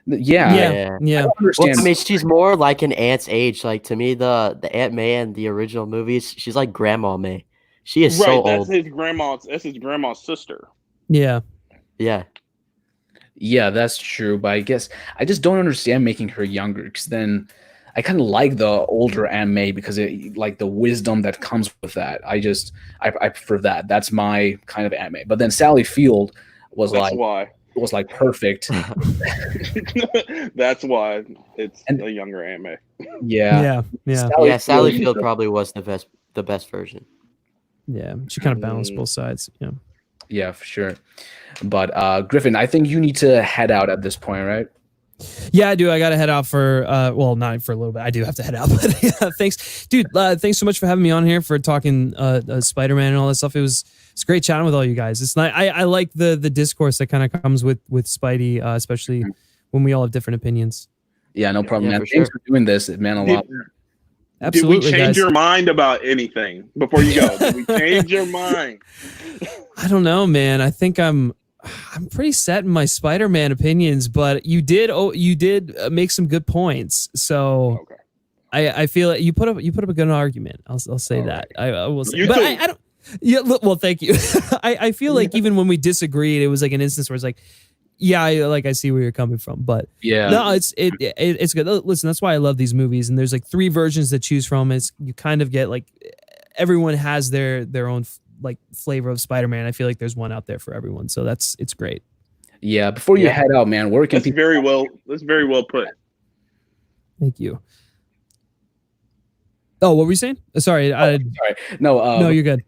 Yeah. Yeah. I Yeah. don't Well, understand. I mean, she's more like an aunt's age. Like to me, the Aunt May in the original movies, she's like Grandma May. She is so That's old. That's his grandma's sister. Yeah. Yeah. Yeah, that's true. But I guess I just don't understand making her younger, because then I kind of like the older Aunt May because it like the wisdom that comes with that. I prefer that. That's my kind of Aunt May. But then Sally Field was Why. perfect. That's why it's a younger Aunt May. Yeah. Yeah, Sally Field probably was the best version. Yeah. She kind of balanced both sides. Yeah. Yeah, for sure. But Griffin, I think you need to head out at this point, right? Yeah, I do. I got to head out for, not for a little bit. I do have to head out. But yeah, thanks, dude. Thanks so much for having me on here for talking Spider-Man and all that stuff. It's great chatting with all you guys. It's not. I like the discourse that kind of comes with Spidey, especially when we all have different opinions. Yeah, no problem, Yeah, man. for Thanks sure. for doing this. It meant a lot. Absolutely, Did we change guys. your mind about anything before you go? Did we change your mind? I don't know, man. I think I'm pretty set in my Spider-Man opinions, but you did make some good points. So Okay. I feel like you put up a good argument. I'll say that. I will say, You but too. I don't. Yeah, well, thank you. I feel like even when we disagreed, it was like an instance where it's like, yeah, I see where you're coming from, but Yeah. no, it's good. Listen, that's why I love these movies, and there's like 3 versions to choose from. You kind of get like everyone has their own like flavor of Spider-Man. I feel like there's one out there for everyone, so it's great. Yeah. Before you head out, man, where can That's people? That's very well put. Thank you. Oh, what were you saying? Sorry, Sorry. No. no, you're good.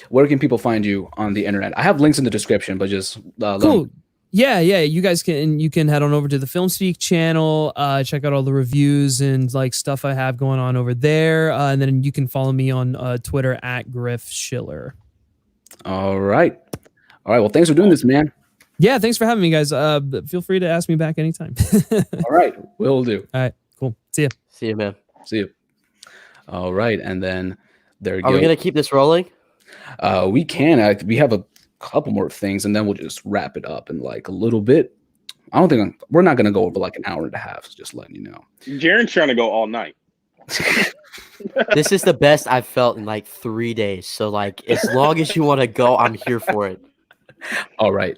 Where can people find you on the internet? I have links in the description, but just Cool. Yeah. You guys can head on over to the FilmSpeak channel, check out all the reviews and like stuff I have going on over there, and then you can follow me on Twitter at Griff Schiller. All right. Well, thanks for doing this, man. Yeah, thanks for having me, guys. Feel free to ask me back anytime. All right, will do. All right, cool. See ya. See you, man. See you. All right, and then there you Are go. we gonna keep this rolling? We can. We have a couple more things, and then we'll just wrap it up in like a little bit. I don't think we're not gonna go over like an hour and a half. Just letting you know. Jaren's trying to go all night. This is the best I've felt in like 3 days. So like, as long as you want to go, I'm here for it. All right.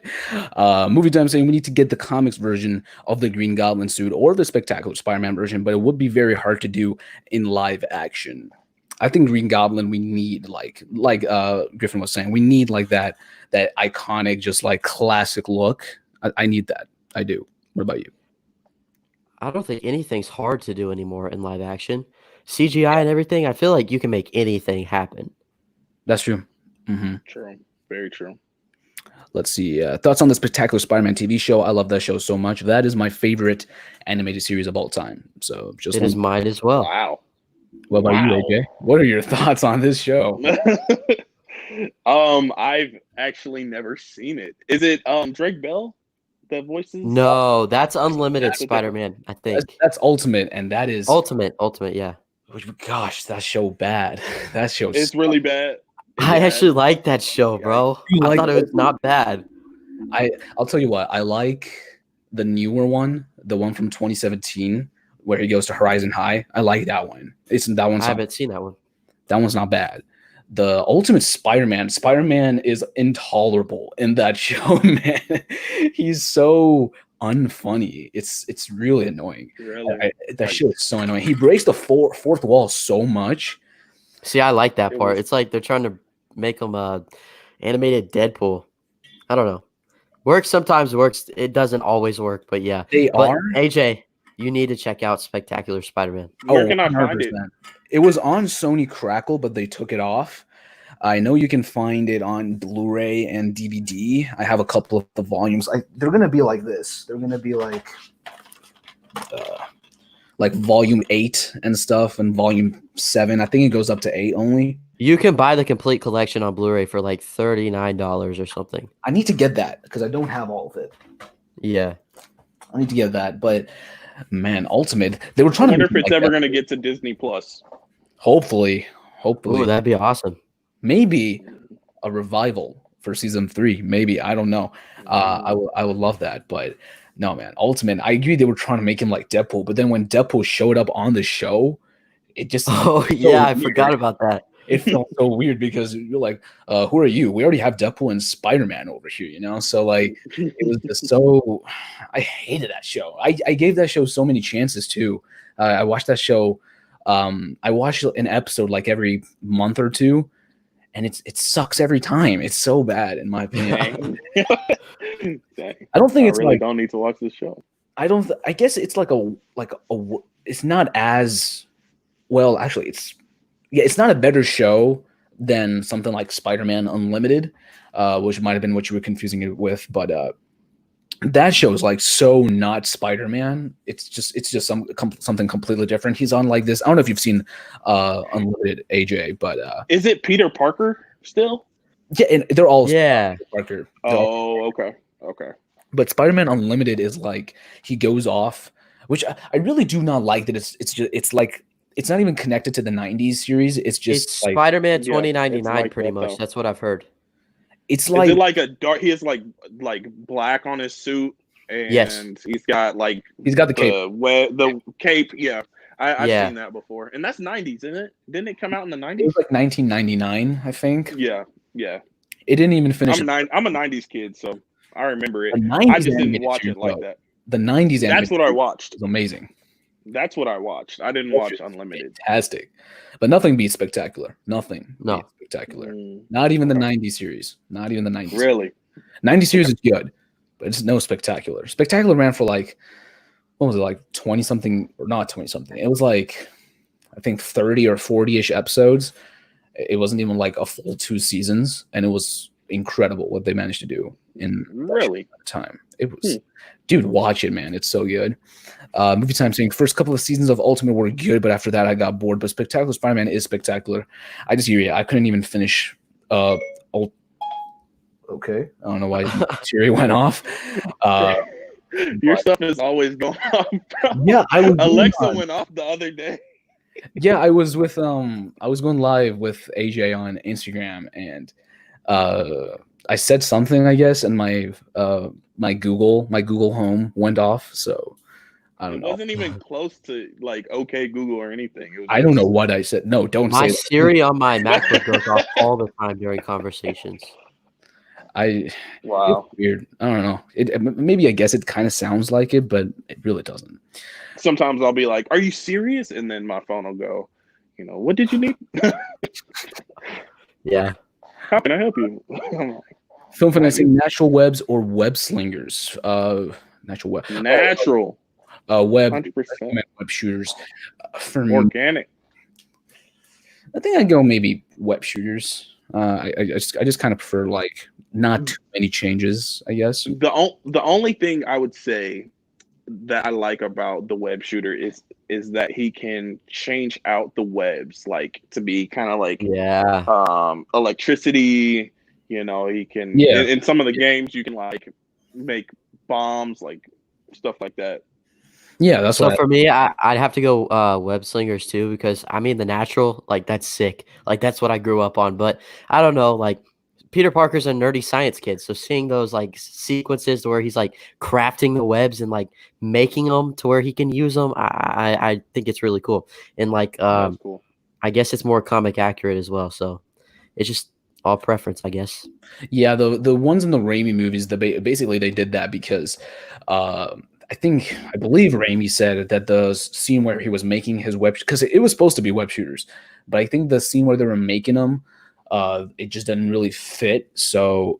Movie time saying we need to get the comics version of the Green Goblin suit or the Spectacular Spider-Man version, but it would be very hard to do in live action. I think Green Goblin, we need like Griffin was saying, we need like that iconic, just like classic look. I need that. I do. What about you? I don't think anything's hard to do anymore in live action. CGI and everything, I feel like you can make anything happen. That's true. Mm-hmm. True. Very true. Let's see. Thoughts on the Spectacular Spider-Man TV show? I love that show so much. That is my favorite animated series of all time. So just It is mine as well. Wow. What about you, AJ? What are your thoughts on this show? I've actually never seen it. Is it Drake Bell that voices? No, that's Unlimited Spider-Man, I think. That's Ultimate, and that is Ultimate, yeah. Gosh, that show bad. That show. It's really bad. I actually like that show, bro. I thought it was not bad. I'll tell you what. I like the newer one, the one from 2017, where he goes to Horizon High. I like that one. That one's. I haven't seen that one. That one's not bad. The Ultimate Spider-Man is intolerable in that show, man. He's so unfunny. It's really annoying. Really? That show is so annoying. He breaks the fourth wall so much. See, I like that part. It's like they're trying to make him animated Deadpool. I don't know. Works sometimes, works. It doesn't always work, but yeah. But AJ, you need to check out Spectacular Spider-Man. Where can I find it? It was on Sony Crackle, but they took it off. I know you can find it on Blu-ray and DVD. I have a couple of the volumes. They're gonna be like this. They're gonna be like volume 8 and stuff, and volume 7. I think it goes up to 8 only. You can buy the complete collection on Blu-ray for like $39 or something. I need to get that because I don't have all of it. Yeah, I need to get that, but man, Ultimate. They were trying I wonder to. if it's ever going to get to Disney Plus. Hopefully. Ooh, that'd be awesome. Maybe a revival for season 3. Maybe, I don't know. I would love that, but no, man. Ultimate. I agree they were trying to make him like Deadpool, but then when Deadpool showed up on the show, it just I forgot about that. It felt so weird because you're like, who are you? We already have Deadpool and Spider-Man over here, you know? So like it was just so I hated that show. I gave that show so many chances too. I watched that show. I watched an episode like every month or two, and it sucks every time. It's so bad in my opinion. Dang. I don't think it's really like don't need to watch this show. I don't. I guess it's like a. It's not as well. Actually, it's not a better show than something like Spider-Man Unlimited, which might have been what you were confusing it with. But that show is like so not Spider-Man. It's just something completely different. He's on like this. I don't know if you've seen Unlimited, AJ, but is it Peter Parker still? Yeah, and they're all Peter Parker. Okay. But Spider-Man Unlimited is like he goes off, which I really do not like. That it's like it's not even connected to the 90s series. It's just like Spider-Man 2099 like pretty much. though. That's what I've heard. It's Is it like a dark? He has like black on his suit, and Yes. he's got like he's got the cape. The cape. Yeah, I've Yeah. seen that before, and that's 90s, isn't it? Didn't it come out in the It 90s? was like 1999, I think. Yeah. It didn't even finish. I'm a 90s kid, so I remember it. The 90s I just didn't animated watch series, it like though. that. The 90s. That's what I watched. Is amazing. That's what I watched. I didn't watch Unlimited. Fantastic, but nothing beats Spectacular. Nothing. No. beats Spectacular. Not even the 90s series. Not even the 90s. Really? 90s series is good, but it's no Spectacular. Spectacular ran for like, what was it, like 20 something or not 20 something? It was like, I think 30 or 40-ish episodes. It wasn't even like a full 2 seasons, and it was incredible what they managed to do in Really time. It was, dude, watch it, man. It's so good. Movie time saying first couple of seasons of Ultimate were good, but after that I got bored. But Spectacular Spider-Man is spectacular. I just hear you. I couldn't even finish. Okay, I don't know why Siri went off. Your stuff is always going off, bro. Yeah, I was. Alexa went off the other day. Yeah, I was going live with AJ on Instagram, and I said something, I guess, and my Google Home went off, so I don't It know. wasn't even close to like okay Google or anything. It was I don't know just what I said. No, don't My say that. Siri on my MacBook goes off all the time during conversations. I It's wow. weird. I don't know. Maybe I guess it kind of sounds like it, but it really doesn't. Sometimes I'll be like, "Are you serious?" And then my phone will go, "What did you need? Yeah. How can I help you?" I'm like, Film "Why financing, you natural webs or web slingers. Natural web. natural, Web. 100% Web shooters. For me, organic?" I think I'd go maybe web shooters. I just kind of prefer like not too many changes, I guess. The only thing I would say that I like about the web shooter is that he can change out the webs like to be kind of like Yeah. electricity. He can Yeah. in some of the games you can like make bombs, like stuff like that. Yeah, that's So why. for me, I'd have to go web slingers too, because I mean the natural, like that's sick. Like that's what I grew up on. But I don't know, like Peter Parker's a nerdy science kid. So seeing those like sequences where he's like crafting the webs and like making them to where he can use them, I think it's really cool. And like That's cool. I guess it's more comic accurate as well. So it's just all preference, I guess. Yeah, the ones in the Raimi movies, basically they did that because uh, I believe Raimi said that the scene where he was making his web, because it was supposed to be web shooters, but I think the scene where they were making them, it just didn't really fit. So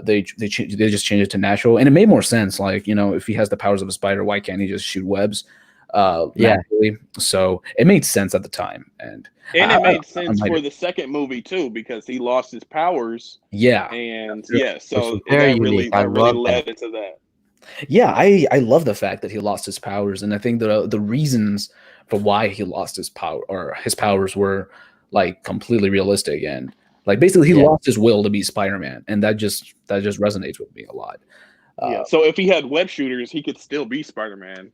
they just changed it to natural, and it made more sense. Like, if he has the powers of a spider, why can't he just shoot webs? Yeah. Naturally? So it made sense at the time, and And it made sense might for the second movie too, because he lost his powers, yeah. and Sure. yeah, Which is so very unique. I that really love that. led into that. Yeah, I love the fact that he lost his powers, and I think the reasons for why he lost his power or his powers were like completely realistic, and like basically he Yeah. lost his will to be Spider-Man, and that just resonates with me a lot. Yeah, so if he had web shooters, he could still be Spider-Man,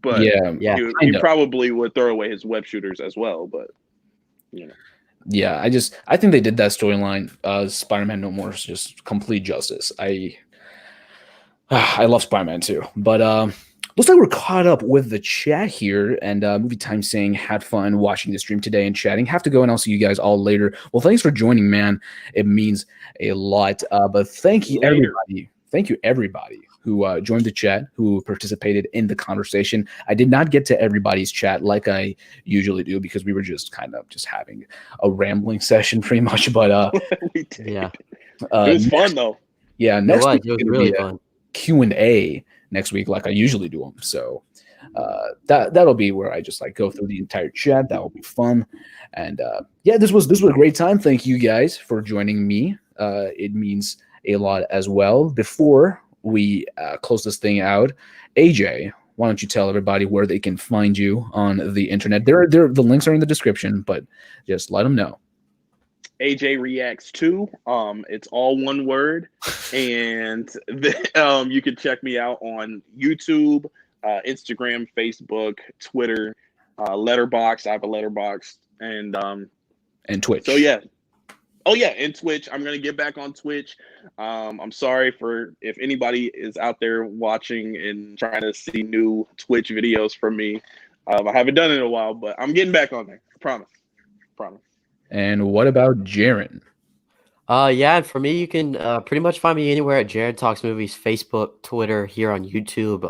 but Yeah, Yeah. he kind of. probably would throw away his web shooters as well. But Yeah, I think they did that storyline, Spider-Man No More, is just complete justice. I love Spider-Man too, but looks like we're caught up with the chat here, and Movie Time saying had fun watching the stream today and chatting. Have to go, and I'll see you guys all later. Well, thanks for joining, man. It means a lot. But thank you, Later. everybody. Thank you, everybody who joined the chat, who participated in the conversation. I did not get to everybody's chat like I usually do because we were just kind of just having a rambling session, pretty much. But we did. Yeah. It was fun though. yeah, It next was. week It was it'll really be fun. Q&A next week like I usually do them. So that'll be where I just like go through the entire chat. That will be fun. And yeah, this was a great time. Thank you guys for joining me. It means a lot as well. Before we close this thing out, AJ, why don't you tell everybody where they can find you on the internet? The links are in the description, but just let them know. AJREACTS 2. It's all one word, and you can check me out on YouTube, Instagram, Facebook, Twitter, Letterbox. I have a Letterbox, and Twitch. so yeah. Oh yeah, and Twitch. I'm gonna get back on Twitch. I'm sorry for if anybody is out there watching and trying to see new Twitch videos from me. I haven't done it in a while, but I'm getting back on there. I promise. Promise. And what about Jaren? Yeah, and for me, you can pretty much find me anywhere at Jaren Talks Movies, Facebook, Twitter, here on YouTube.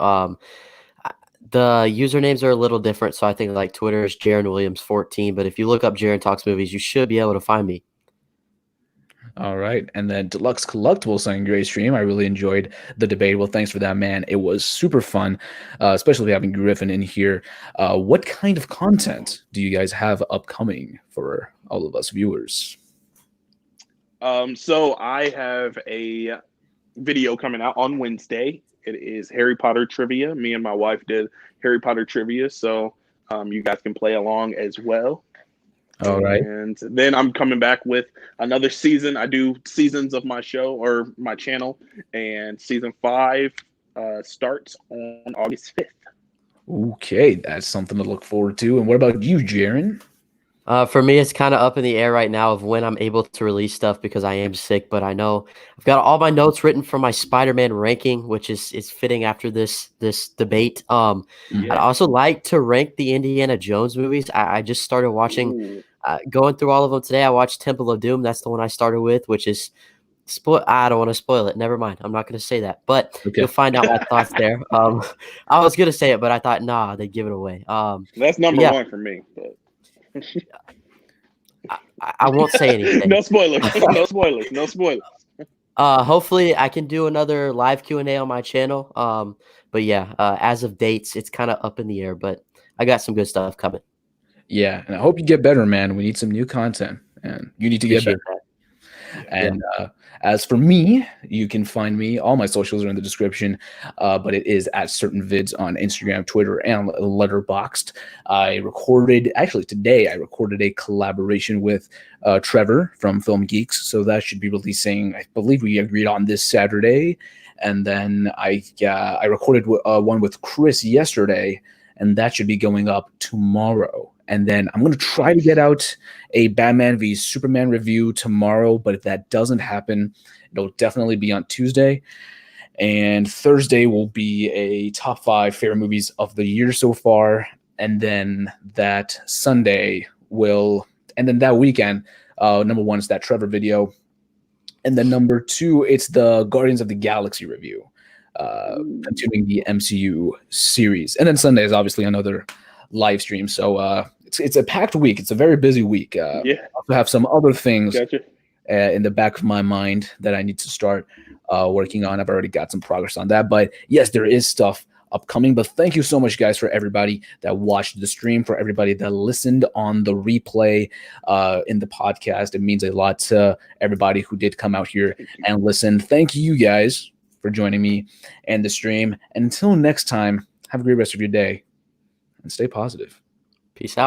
The usernames are a little different, so I think like Twitter is Jaren Williams 14. But if you look up Jaren Talks Movies, you should be able to find me. All right. And then Deluxe Collectible saying great stream. I really enjoyed the debate. Well, thanks for that, man. It was super fun, especially having Griffin in here. What kind of content do you guys have upcoming for all of us viewers? So I have a video coming out on Wednesday. It is Harry Potter trivia. Me and my wife did Harry Potter trivia, so you guys can play along as well. All right. And then I'm coming back with another season. I do seasons of my show or my channel, and season 5 starts on August 5th. Okay, that's something to look forward to. And what about you, Jaren? For me, it's kind of up in the air right now of when I'm able to release stuff because I am sick. But I know I've got all my notes written for my Spider-Man ranking, which is fitting after this debate. I'd also like to rank the Indiana Jones movies. I just started watching, going through all of them today. I watched Temple of Doom. That's the one I started with, which is I don't want to spoil it. Never mind. I'm not going to say that, but Okay. you'll find out my thoughts there. I was going to say it, but I thought, nah, they'd give it away. That's number yeah. one for me. But. I won't say anything. No spoilers. No spoilers. No spoilers. Hopefully I can do another live Q&A on my channel. But yeah, as of dates, it's kind of up in the air, but I got some good stuff coming. Yeah, and I hope you get better, man. We need some new content, and you need to get better. That. And as for me, you can find me. All my socials are in the description, but it is at Certain Vids on Instagram, Twitter, and Letterboxd. Today I recorded a collaboration with Trevor from Film Geeks, so that should be releasing. I believe we agreed on this Saturday, and then I recorded one with Chris yesterday, and that should be going up tomorrow. And then I'm going to try to get out a Batman v Superman review tomorrow. But if that doesn't happen, it'll definitely be on Tuesday. And Thursday will be a top 5 favorite movies of the year so far. And then that Sunday and then that weekend, number 1 is that Trevor video. And then number 2, it's the Guardians of the Galaxy review, continuing the MCU series. And then Sunday is obviously another live stream. So it's a packed week. It's a very busy week. I also have some other things in the back of my mind that I need to start working on. I've already got some progress on that. But yes, there is stuff upcoming. But thank you so much, guys, for everybody that watched the stream, for everybody that listened on the replay in the podcast. It means a lot to everybody who did come out here and listen. Thank you guys for joining me and the stream. And until next time, have a great rest of your day and stay positive. Peace out.